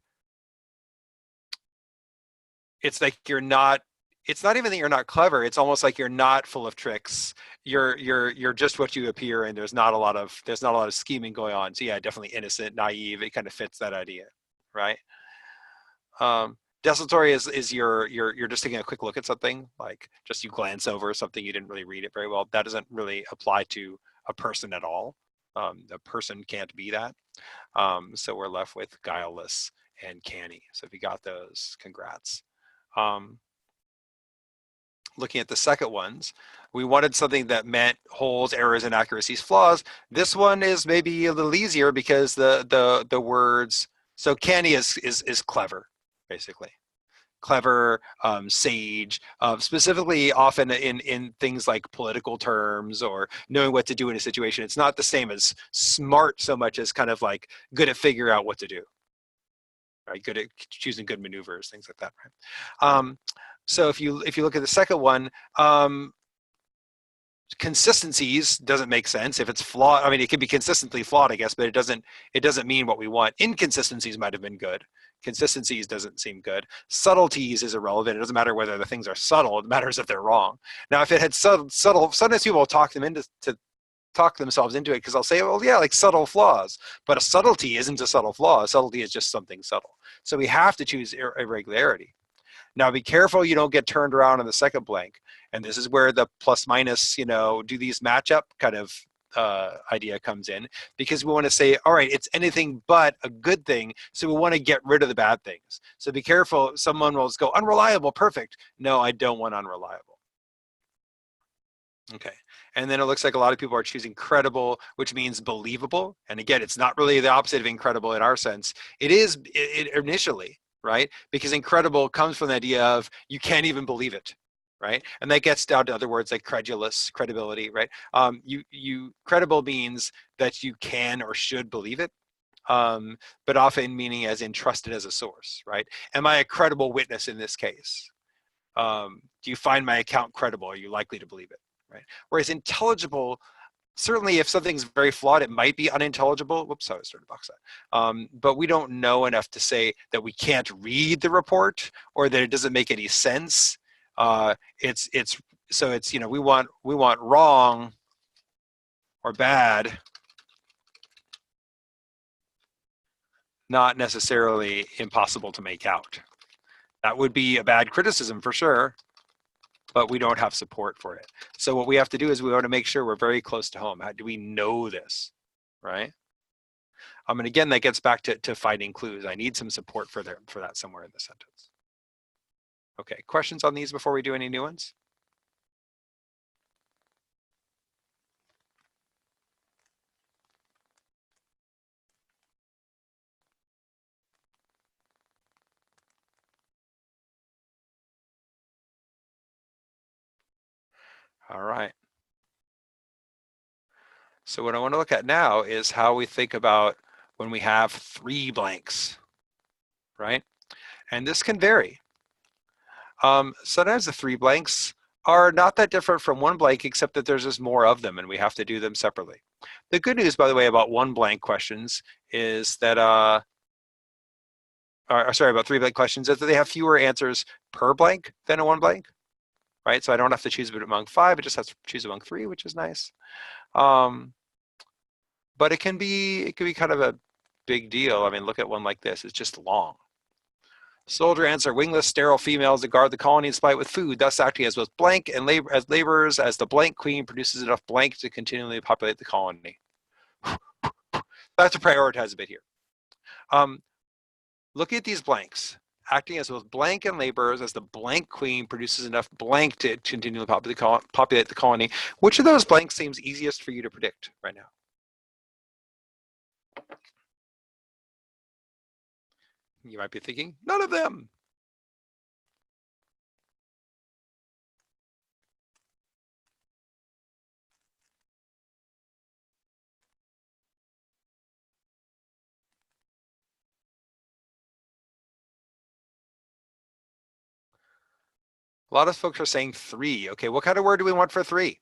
it's like you're not, it's not even that you're not clever. It's almost like you're not full of tricks. You're just what you appear, and there's not a lot of scheming going on. So yeah, definitely innocent, naive. It kind of fits that idea, right? Desultory is you're just taking a quick look at something, like just you glance over something, you didn't really read it very well. That doesn't really apply to a person at all. The person can't be that. So we're left with guileless and canny. So if you got those, congrats. Um, Looking at the second ones, we wanted something that meant holes, errors, inaccuracies, flaws. This one is maybe a little easier because the words. So canny is clever, basically clever, sage, specifically often in things like political terms or knowing what to do in a situation. It's not the same as smart so much as kind of like good at figuring out what to do, right? Good at choosing good maneuvers, things like that, right? So if you look at the second one, consistencies doesn't make sense. If it's flawed, I mean, it can be consistently flawed, I guess, but it doesn't mean what we want. Inconsistencies might have been good. Consistencies doesn't seem good. Subtleties is irrelevant. It doesn't matter whether the things are subtle. It matters if they're wrong. Now, if it had subtle, sometimes people will talk themselves into it because I'll say, well, yeah, like subtle flaws. But a subtlety isn't a subtle flaw. A subtlety is just something subtle. So we have to choose irregularity. Now, be careful you don't get turned around in the second blank. And this is where the plus minus, do these match up kind of idea comes in, because we want to say, all right, it's anything but a good thing. So we want to get rid of the bad things. So be careful. Someone will just go unreliable. Perfect. No, I don't want unreliable. Okay. And then it looks like a lot of people are choosing credible, which means believable. And again, it's not really the opposite of incredible in our sense. It is initially, right? Because incredible comes from the idea of you can't even believe it, right? And that gets down to other words like credulous, credibility, right? Credible means that you can or should believe it, but often meaning as in trusted as a source, right? Am I a credible witness in this case? Do you find my account credible? Are you likely to believe it, right? Whereas intelligible, certainly if something's very flawed, it might be unintelligible. Whoops, I started to box that. But we don't know enough to say that we can't read the report or that it doesn't make any sense. We want wrong or bad, not necessarily impossible to make out. That would be a bad criticism for sure, but we don't have support for it. So what we have to do is we want to make sure we're very close to home. How do we know this, right? And again, that gets back to finding clues. I need some support for that somewhere in the sentence. Okay, questions on these before we do any new ones? All right. So what I want to look at now is how we think about when we have 3 blanks, right? And this can vary. Sometimes the 3 blanks are not that different from 1 blank, except that there's just more of them and we have to do them separately. The good news, by the way, about 1 blank questions is that, about 3 blank questions, is that they have fewer answers per blank than a 1 blank, right? So I don't have to choose among 5, it just has to choose among 3, which is nice. But it can be kind of a big deal. I mean, look at one like this, it's just long. Soldier ants are wingless, sterile females that guard the colony and supply it with food, thus acting as both blank and as laborers, as the blank queen produces enough blank to continually populate the colony. I have to prioritize a bit here. Look at these blanks. Acting as both blank and laborers, as the blank queen produces enough blank to continually populate the colony. Which of those blanks seems easiest for you to predict right now? You might be thinking, none of them. A lot of folks are saying 3. Okay, what kind of word do we want for 3?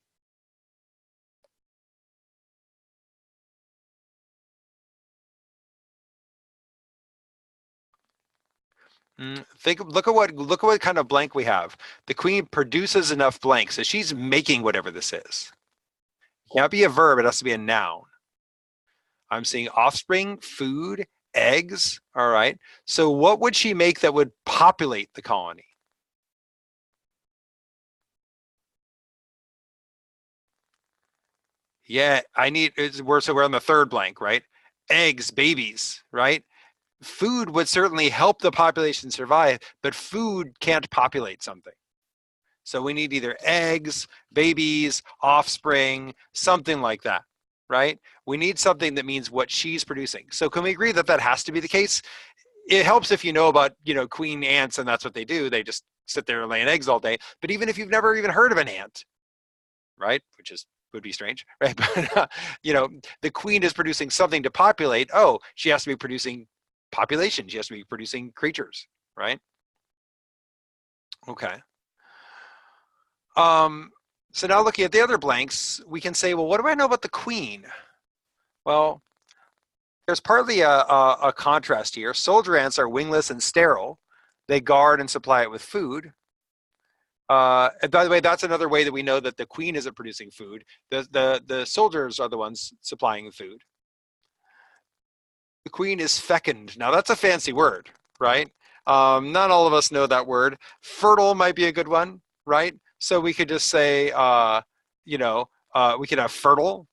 Look at what kind of blank we have. The queen produces enough blank, so she's making whatever this is. It can't be a verb, it has to be a noun. I'm seeing offspring, food, eggs, all right? So what would she make that would populate the colony? Yeah, we're on the 3rd blank, right? Eggs, babies, right? Food would certainly help the population survive, but food can't populate something. So we need either eggs, babies, offspring, something like that, right? We need something that means what she's producing. So can we agree that that has to be the case? It helps if you know about, queen ants and that's what they do. They just sit there and lay eggs all day. But even if you've never even heard of an ant, right, would be strange, right? But the queen is producing something to populate. Oh, she has to be producing population. She has to be producing creatures, right? Okay. So now looking at the other blanks, we can say, well, what do I know about the queen? Well, there's partly a contrast here. Soldier ants are wingless and sterile. They guard and supply it with food. And by the way, that's another way that we know that the queen isn't producing food. The soldiers are the ones supplying the food. The queen is fecund. Now that's a fancy word, right? Not all of us know that word. Fertile might be a good one, right? So we could just say, we could have fertile.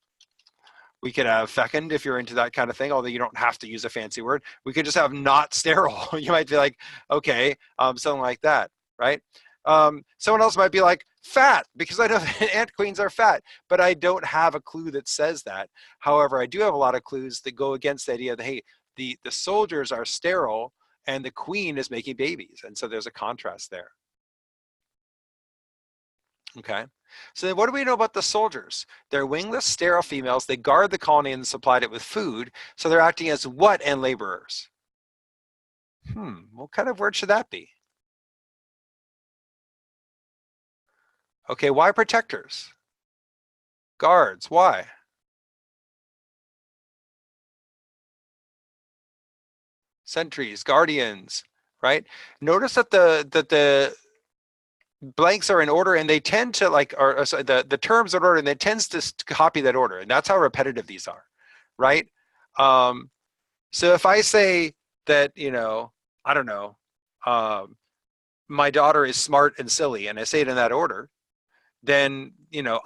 We could have fecund if you're into that kind of thing, although you don't have to use a fancy word. We could just have not sterile. You might be like, okay, something like that, right? Someone else might be like fat, because I know that ant queens are fat, but I don't have a clue that says that. However, I do have a lot of clues that go against the idea that, hey, the soldiers are sterile and the queen is making babies. And so there's a contrast there. Okay. So then what do we know about the soldiers? They're wingless, sterile females. They guard the colony and supplied it with food. So they're acting as what and laborers? What kind of word should that be? Okay, why protectors? Guards, why? Sentries, guardians, right? Notice that the blanks are in order, and they tend to sorry, the terms are in order, and it tends to copy that order, and that's how repetitive these are, right? So if I say that, I don't know, my daughter is smart and silly, and I say it in that order, then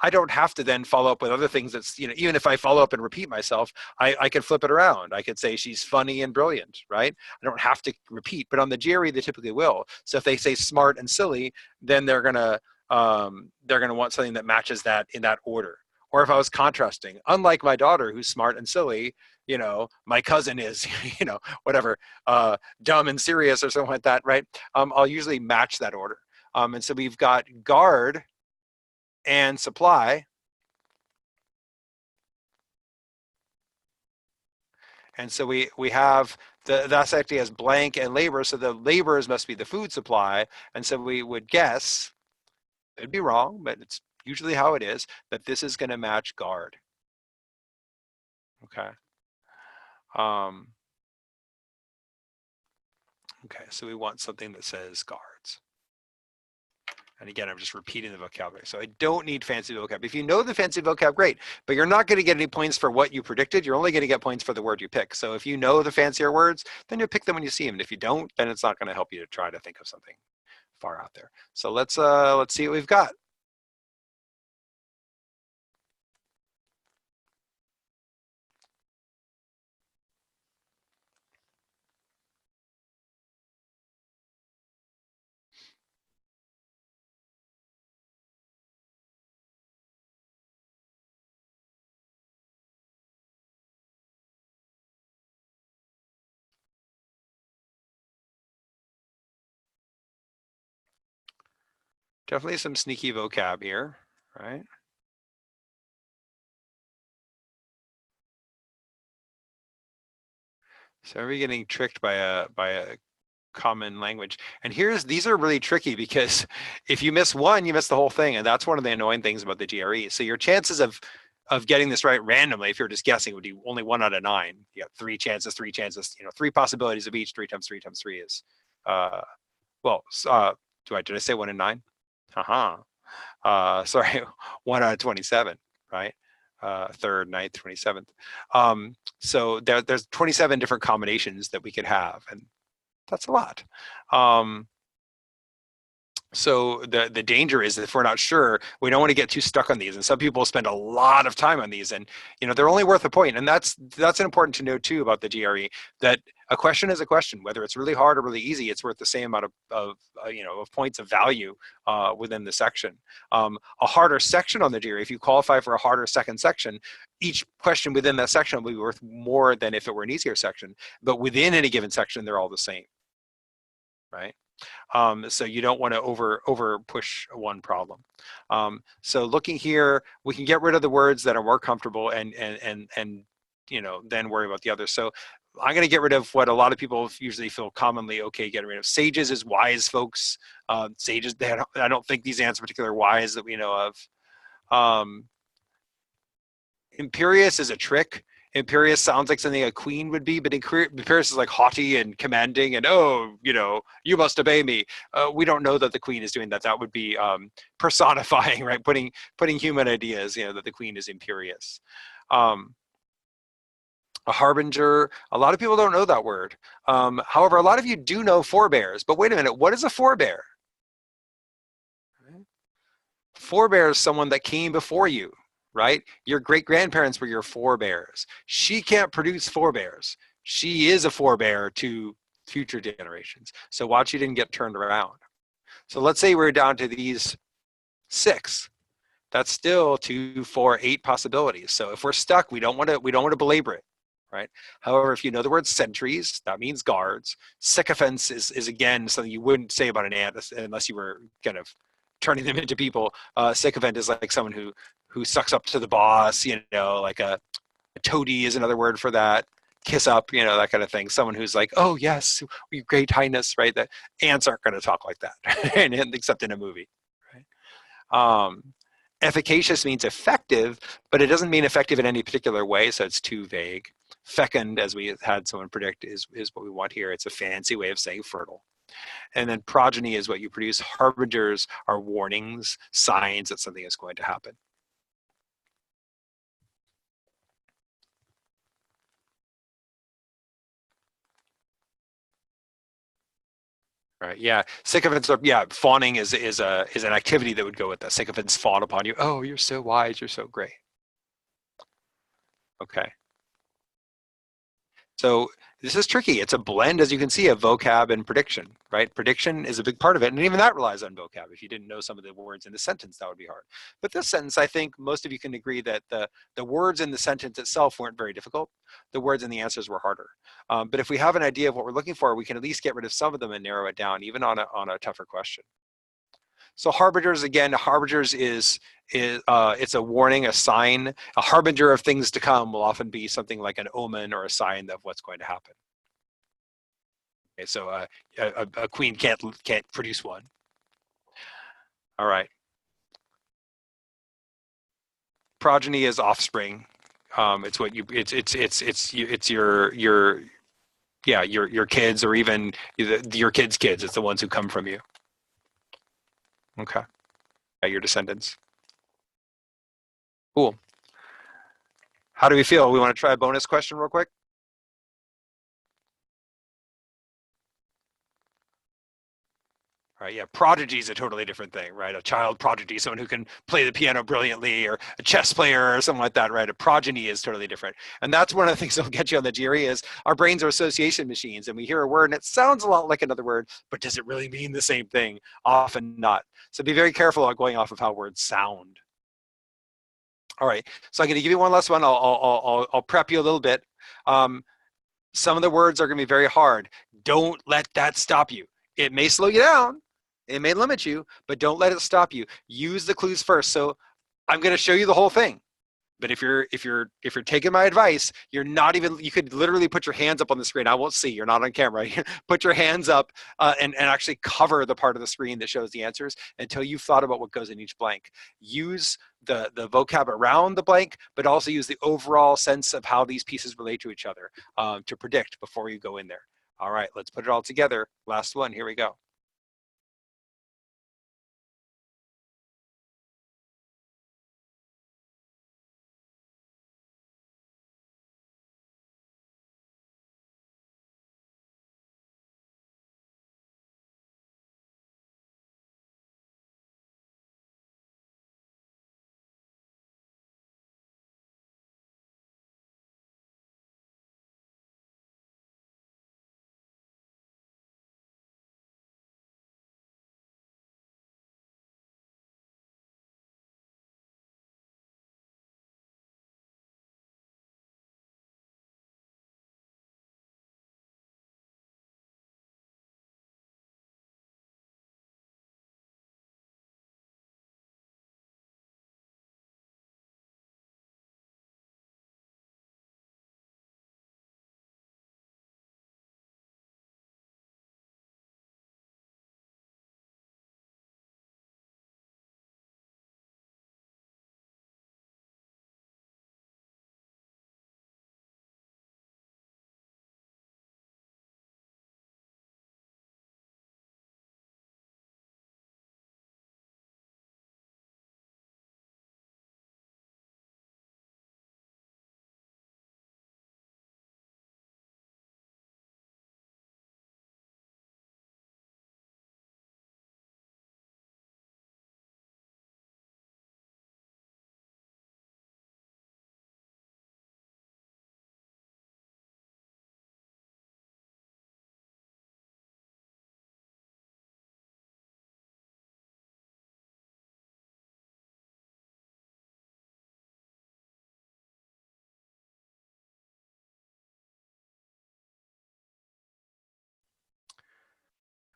I don't have to then follow up with other things. That's even if I follow up and repeat myself, I could flip it around. I could say she's funny and brilliant, right? I don't have to repeat, but on the GRE they typically will. So if they say smart and silly, then they're gonna want something that matches that in that order. Or if I was contrasting, unlike my daughter who's smart and silly, my cousin is whatever, dumb and serious or something like that, right? I'll usually match that order. And so we've got guard and supply. And so we have that's actually as blank and labor. So the laborers must be the food supply. And so we would guess, it'd be wrong, but it's usually how it is, that this is going to match guard. Okay. Okay, so we want something that says guards. And again, I'm just repeating the vocabulary. So I don't need fancy vocab. If you know the fancy vocab, great. But you're not going to get any points for what you predicted. You're only going to get points for the word you pick. So if you know the fancier words, then you pick them when you see them. And if you don't, then it's not going to help you to try to think of something far out there. So let's see what we've got. Definitely some sneaky vocab here, right? So are we getting tricked by a common language? And these are really tricky, because if you miss one, you miss the whole thing. And that's one of the annoying things about the GRE. So your chances of getting this right randomly, if you're just guessing, would be only 1 out of 9. You got 3 chances, 3 possibilities of each. 3 times 3 times 3 is, did I say 1 in 9? Sorry, 1 out of 27, right? 3rd, 9th, 27th. So there's 27 different combinations that we could have, and that's a lot. So the danger is that if we're not sure, we don't want to get too stuck on these. And some people spend a lot of time on these, and they're only worth a point. And that's important to know too about the GRE, that a question is a question, whether it's really hard or really easy. It's worth the same amount of points of value within the section. A harder section on the GRE, if you qualify for a harder second section, each question within that section will be worth more than if it were an easier section. But within any given section, they're all the same, right? So you don't want to over push one problem. So looking here, we can get rid of the words that are more comfortable and then worry about the others. So I'm going to get rid of what a lot of people usually feel commonly okay getting rid of. Sages is wise folks. Sages, I don't think these ants are particularly wise that we know of. Imperious is a trick. Imperious sounds like something a queen would be, but Imperious is like haughty and commanding and, oh, you must obey me. We don't know that the queen is doing that. That would be personifying, right? Putting human ideas, that the queen is imperious. A harbinger, a lot of people don't know that word. However, a lot of you do know forebears, but wait a minute, what is a forebear? Forebear is someone that came before you, right? Your great-grandparents were your forebears. She can't produce forebears. She is a forebear to future generations. So watch you didn't get turned around. So let's say we're down to these 6. That's still 2, 4, 8 possibilities. So if we're stuck, we don't want to belabor it, right? However, if you know the word sentries, that means guards. Sycophants is again something you wouldn't say about an ant unless you were kind of turning them into people. Sycophant is like someone who sucks up to the boss, like a toady is another word for that. Kiss up, that kind of thing. Someone who's like, oh yes, your great highness, right? The ants aren't going to talk like that, except in a movie, right? Efficacious means effective, but it doesn't mean effective in any particular way, so it's too vague. Fecund, as we had someone predict, is what we want here. It's a fancy way of saying fertile. And then progeny is what you produce. Harbingers are warnings, signs that something is going to happen. Right. Yeah. Sycophants are, fawning is an activity that would go with that. Sycophants fawn upon you. Oh, you're so wise. You're so great. Okay. So this is tricky. It's a blend, as you can see, of vocab and prediction, right? Prediction is a big part of it. And even that relies on vocab. If you didn't know some of the words in the sentence, that would be hard. But this sentence, I think most of you can agree that the words in the sentence itself weren't very difficult. The words in the answers were harder. But if we have an idea of what we're looking for, we can at least get rid of some of them and narrow it down, even on a tougher question. So harbingers, again, harbingers is it's a warning, a sign. A harbinger of things to come will often be something like an omen or a sign of what's going to happen. Okay, so a queen can't produce one. All right. Progeny is offspring. It's what you it's your kids or even your kids' kids. It's the ones who come from you. Okay. Your descendants. Cool. How do we feel? We want to try a bonus question real quick? Right, yeah, prodigy is a totally different thing, right? A child prodigy, someone who can play the piano brilliantly, or a chess player or something like that, right? A progeny is totally different. And that's one of the things that'll get you on the GRE is our brains are association machines, and we hear a word and it sounds a lot like another word, but does it really mean the same thing? Often not. So be very careful about going off of how words sound. All right, so I'm going to give you one last one. I'll prep you a little bit. Some of the words are going to be very hard. Don't let that stop you. It may slow you down. It may limit you, but don't let it stop you. Use the clues first. So I'm going to show you the whole thing. But if you're taking my advice, you're not even, you could literally put your hands up on the screen. I won't see, you're not on camera. Put your hands up and actually cover the part of the screen that shows the answers until you've thought about what goes in each blank. Use the vocab around the blank, but also use the overall sense of how these pieces relate to each other to predict before you go in there. All right, let's put it all together. Last one, here we go.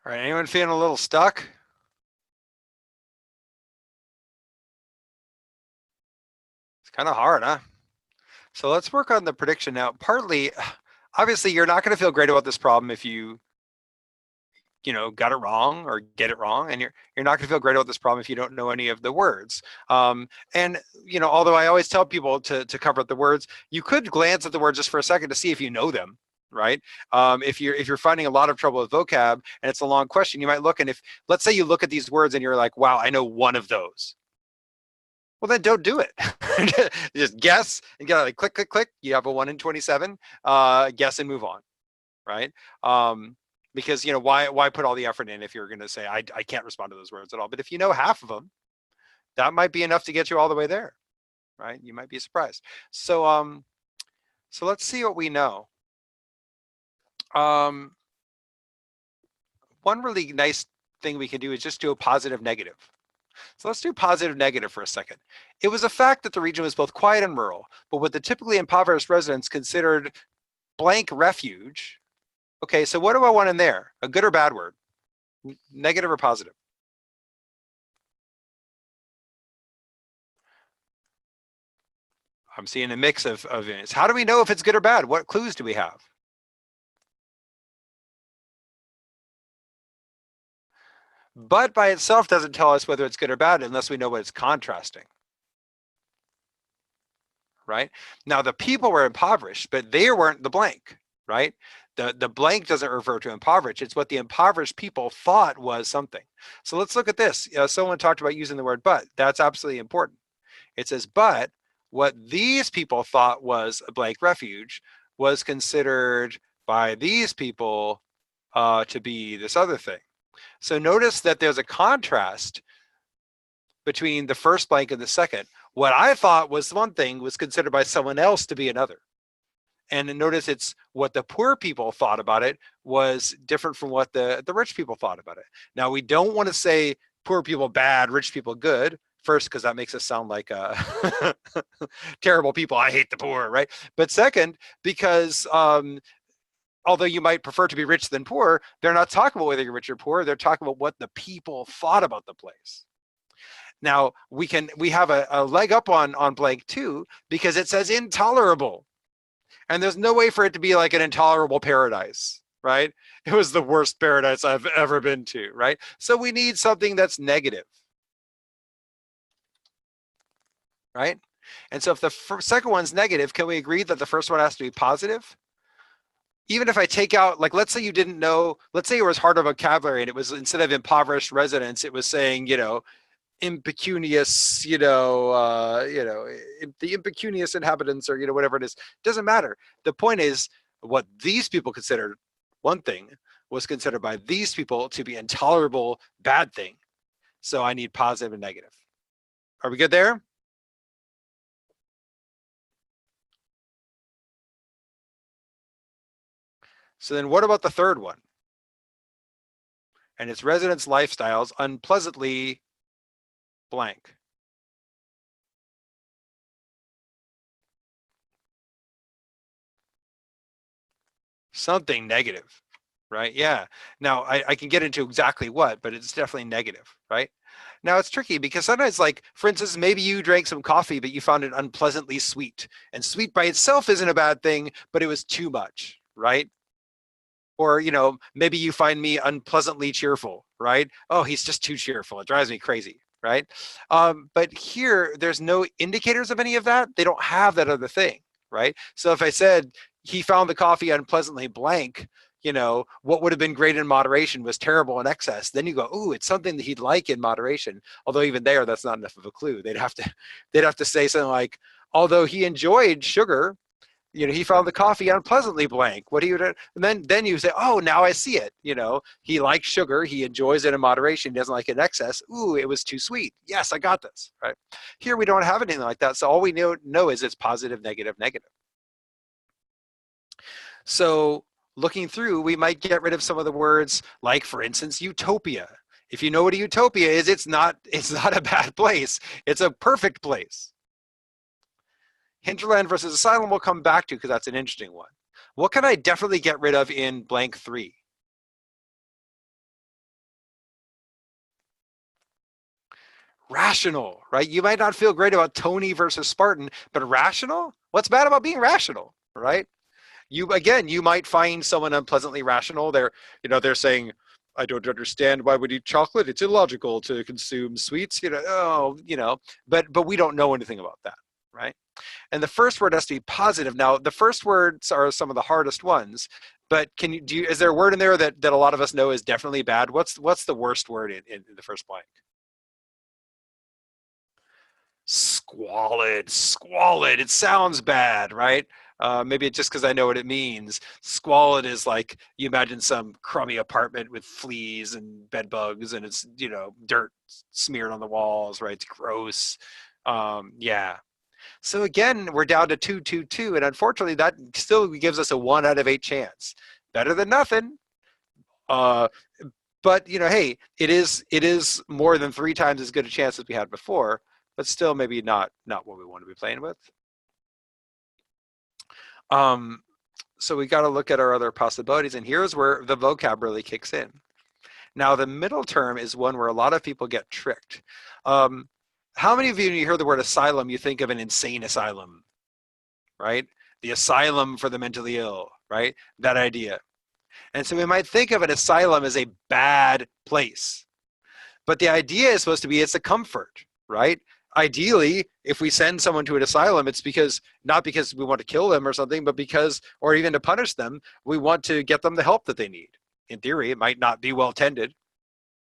All right, anyone feeling a little stuck? It's kind of hard, huh? So let's work on the prediction now. Partly, obviously, you're not going to feel great about this problem if you got it wrong or get it wrong, and you're not going to feel great about this problem if you don't know any of the words. And although I always tell people to cover up the words, you could glance at the words just for a second to see if you know them, right? If you're finding a lot of trouble with vocab and it's a long question, you might look, and if let's say you look at these words and you're like, wow, I know one of those. Well, then don't do it. Just guess and get like click, click, click. You have a 1 in 27. Guess and move on, right? Because why put all the effort in if you're going to say I can't respond to those words at all? But if you know half of them, that might be enough to get you all the way there, right? You might be surprised. So let's see what we know. One really nice thing we can do is just do a positive negative. So let's do positive negative for a second. It was a fact that the region was both quiet and rural, but with the typically impoverished residents considered blank refuge. Okay, so what do I want in there? A good or bad word? Negative or positive? I'm seeing a mix of units. How do we know if it's good or bad? What clues do we have? But by itself doesn't tell us whether it's good or bad unless we know what it's contrasting. Right? Now the people were impoverished, but they weren't the blank, right? The blank doesn't refer to impoverished. It's what the impoverished people thought was something. So let's look at this. Someone talked about using the word but. That's absolutely important. It says, but what these people thought was a blank refuge was considered by these people to be this other thing. So notice that there's a contrast between the first blank and the second. What I thought was one thing was considered by someone else to be another. And notice it's what the poor people thought about it was different from what the rich people thought about it. Now, we don't want to say poor people bad, rich people good. First, because that makes us sound like terrible people. I hate the poor, right? But second, because although you might prefer to be rich than poor, they're not talking about whether you're rich or poor. They're talking about what the people thought about the place. Now we have a leg up on blank too, because it says intolerable. And there's no way for it to be like an intolerable paradise, right? It was the worst paradise I've ever been to, right? So we need something that's negative, right? And so if the second one's negative, can we agree that the first one has to be positive? Even if I take out, like, let's say you didn't know, let's say it was harder vocabulary and it was, instead of impoverished residents, it was saying, impecunious, the impecunious inhabitants, or whatever it is. Doesn't matter. The point is, what these people considered one thing was considered by these people to be intolerable bad thing. So I need positive and negative. Are we good there? So then what about the third one? And its residents' lifestyles unpleasantly blank. Something negative, right? Yeah. Now I can get into exactly what, but it's definitely negative, right? Now it's tricky because sometimes, like, for instance, maybe you drank some coffee, but you found it unpleasantly sweet. And sweet by itself isn't a bad thing, but it was too much, right? Or, maybe you find me unpleasantly cheerful, right? Oh, he's just too cheerful. It drives me crazy, right? But here, there's no indicators of any of that. They don't have that other thing, right? So if I said he found the coffee unpleasantly blank, what would have been great in moderation was terrible in excess. Then you go, ooh, it's something that he'd like in moderation. Although even there, that's not enough of a clue. They'd have to say something like, although he enjoyed sugar, he found the coffee unpleasantly blank. What do you? And then you say, oh, now I see it. He likes sugar. He enjoys it in moderation. He doesn't like it in excess. Ooh, it was too sweet. Yes, I got this. Right here, we don't have anything like that. So all we know is it's positive, negative, negative. So looking through, we might get rid of some of the words, like, for instance, utopia. If you know what a utopia is, it's not a bad place. It's a perfect place. Hinterland versus asylum we'll come back to because that's an interesting one. What can I definitely get rid of in blank 3? Rational, right? You might not feel great about Tony versus Spartan, but rational? What's bad about being rational, right? You again, you might find someone unpleasantly rational. They're saying, I don't understand why we eat chocolate. It's illogical to consume sweets. But we don't know anything about that, right? And the first word has to be positive. Now, the first words are some of the hardest ones. But is there a word in there that a lot of us know is definitely bad? What's the worst word in the first blank? Squalid, squalid. It sounds bad, right? Maybe it's just because I know what it means. Squalid is like you imagine some crummy apartment with fleas and bed bugs, and it's dirt smeared on the walls, right? It's gross. Yeah. So again, we're down to 222, and unfortunately, that still gives us a 1 out of 8 chance. Better than nothing. Uh, but hey, it is more than 3 times as good a chance as we had before, but still maybe not what we want to be playing with. So we got to look at our other possibilities, and here's where the vocab really kicks in. Now, the middle term is one where a lot of people get tricked. How many of you, when you hear the word asylum, you think of an insane asylum, right? The asylum for the mentally ill, right? That idea. And so we might think of an asylum as a bad place. But the idea is supposed to be it's a comfort, right? Ideally, if we send someone to an asylum, it's not because we want to kill them or something, but or even to punish them, we want to get them the help that they need. In theory, it might not be well tended,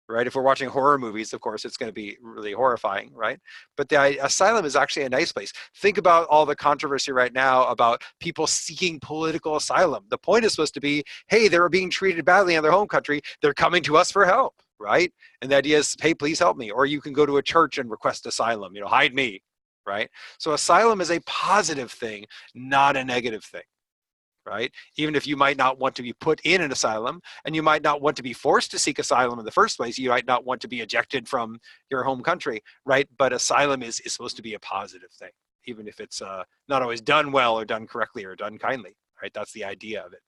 right? If we're watching horror movies, of course, it's going to be really horrifying, right? But the asylum is actually a nice place. Think about all the controversy right now about people seeking political asylum. The point is supposed to be, hey, they were being treated badly in their home country. They're coming to us for help, right? And the idea is, hey, please help me. Or you can go to a church and request asylum, hide me, right? So asylum is a positive thing, not a negative thing. Right? Even if you might not want to be put in an asylum, and you might not want to be forced to seek asylum in the first place, you might not want to be ejected from your home country, right? But asylum is supposed to be a positive thing, even if it's not always done well or done correctly or done kindly, right? That's the idea of it.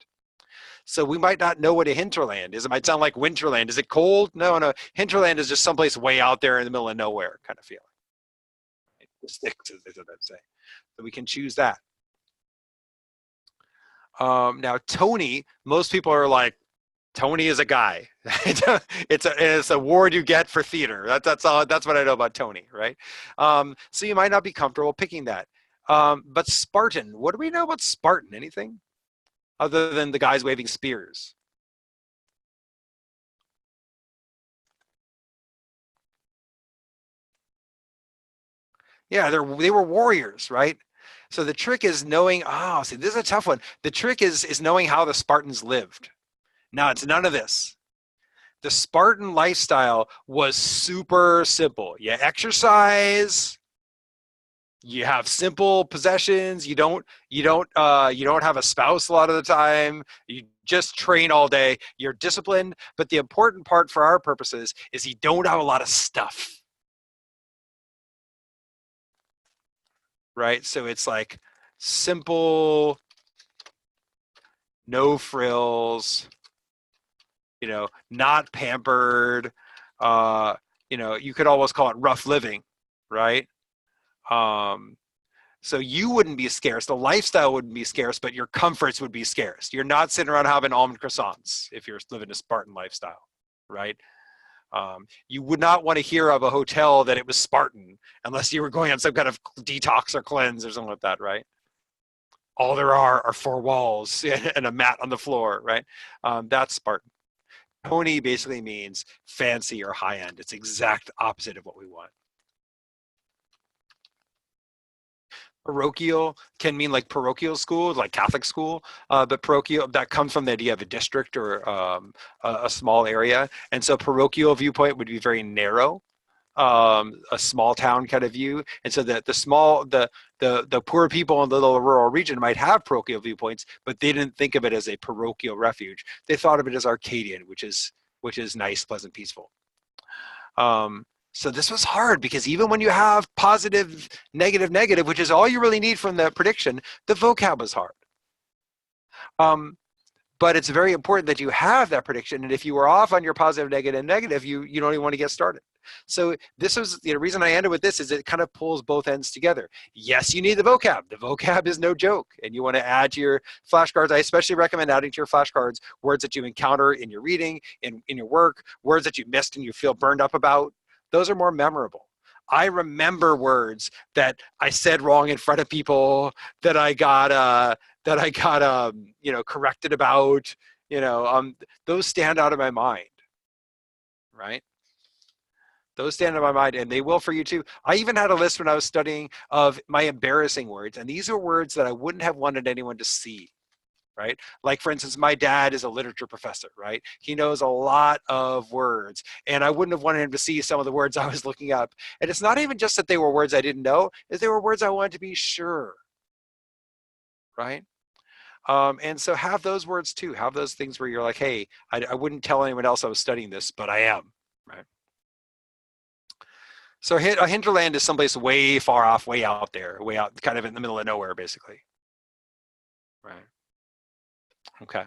So we might not know what a hinterland is. It might sound like winterland. Is it cold? No. Hinterland is just someplace way out there in the middle of nowhere kind of feeling. Right? The sticks, as they say. So we can choose that. Now, Tony, most people are like, Tony is a guy. It's a award you get for theater. That's all. That's what I know about Tony, right? So you might not be comfortable picking that. But Spartan, what do we know about Spartan? Anything other than the guys waving spears? Yeah, they were warriors, right? So the trick is knowing. Oh, see, this is a tough one. The trick is knowing how the Spartans lived. Now, it's none of this. The Spartan lifestyle was super simple. You exercise, you have simple possessions, you don't have a spouse a lot of the time, you just train all day, you're disciplined, but the important part for our purposes is you don't have a lot of stuff, right? So it's like simple, no frills, not pampered. You could almost call it rough living, right? Um, so you wouldn't be scarce. The lifestyle wouldn't be scarce, but your comforts would be scarce. You're not sitting around having almond croissants if you're living a Spartan lifestyle, right? You would not want to hear of a hotel that it was Spartan unless you were going on some kind of detox or cleanse or something like that, right? All there are 4 walls and a mat on the floor, right? That's Spartan. Pony basically means fancy or high end. It's exact opposite of what we want. Parochial can mean like parochial school, like Catholic school, but parochial, that comes from the idea of a district or a small area. And so parochial viewpoint would be very narrow, a small town kind of view. And so the poor people in the little rural region might have parochial viewpoints, but they didn't think of it as a parochial refuge. They thought of it as Arcadian, which is nice, pleasant, peaceful. So this was hard because even when you have positive, negative, which is all you really need from the prediction, the vocab was hard. Um, But it's very important that you have that prediction. And if you are off on your positive, negative, you don't even want to get started. So this was the reason I ended with this is it kind of pulls both ends together. Yes, you need the vocab. The vocab is no joke. And you want to add to your flashcards. I especially recommend adding to your flashcards words that you encounter in your reading, in your work, words that you missed and you feel burned up about. Those are more memorable. I remember words that I said wrong in front of people that I got corrected about. Those stand out of my mind, right? Those stand in my mind, and they will for you too. I even had a list when I was studying of my embarrassing words, and these are words that I wouldn't have wanted anyone to see, right? Like, for instance, my dad is a literature professor, right? He knows a lot of words, and I wouldn't have wanted him to see some of the words I was looking up. And it's not even just that they were words I didn't know, they were words I wanted to be sure, right? And so have those words too. Have those things where you're like, hey, I wouldn't tell anyone else I was studying this, but I am, right? So a hinterland is someplace way far off, way out there, way out, kind of in the middle of nowhere, basically. Right. Okay.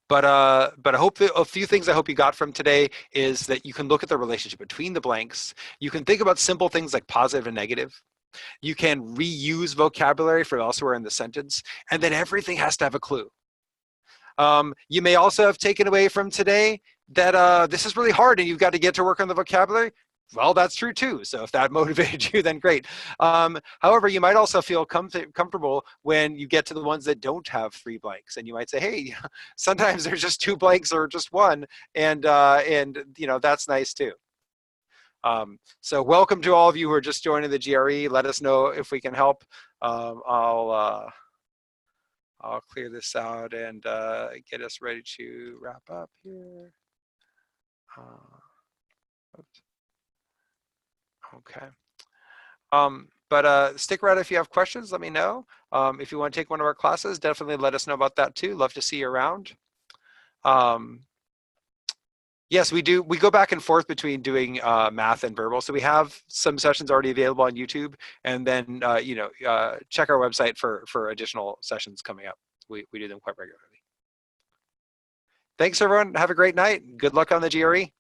But I hope that a few things I hope you got from today is that you can look at the relationship between the blanks. You can think about simple things like positive and negative. You can reuse vocabulary from elsewhere in the sentence, and then everything has to have a clue. You may also have taken away from today that this is really hard and you've got to get to work on the vocabulary. Well, that's true too. So if that motivated you, then great. However, you might also feel comfortable when you get to the ones that don't have 3 blanks, and you might say, "Hey, sometimes there's just 2 blanks or just 1," and that's nice too. So welcome to all of you who are just joining the GRE. Let us know if we can help. I'll clear this out and get us ready to wrap up here. Okay. But stick around if you have questions, let me know. If you want to take one of our classes, definitely let us know about that too. Love to see you around. Yes, we do. We go back and forth between doing math and verbal. So we have some sessions already available on YouTube, and then check our website for additional sessions coming up. We do them quite regularly. Thanks, everyone. Have a great night. Good luck on the GRE.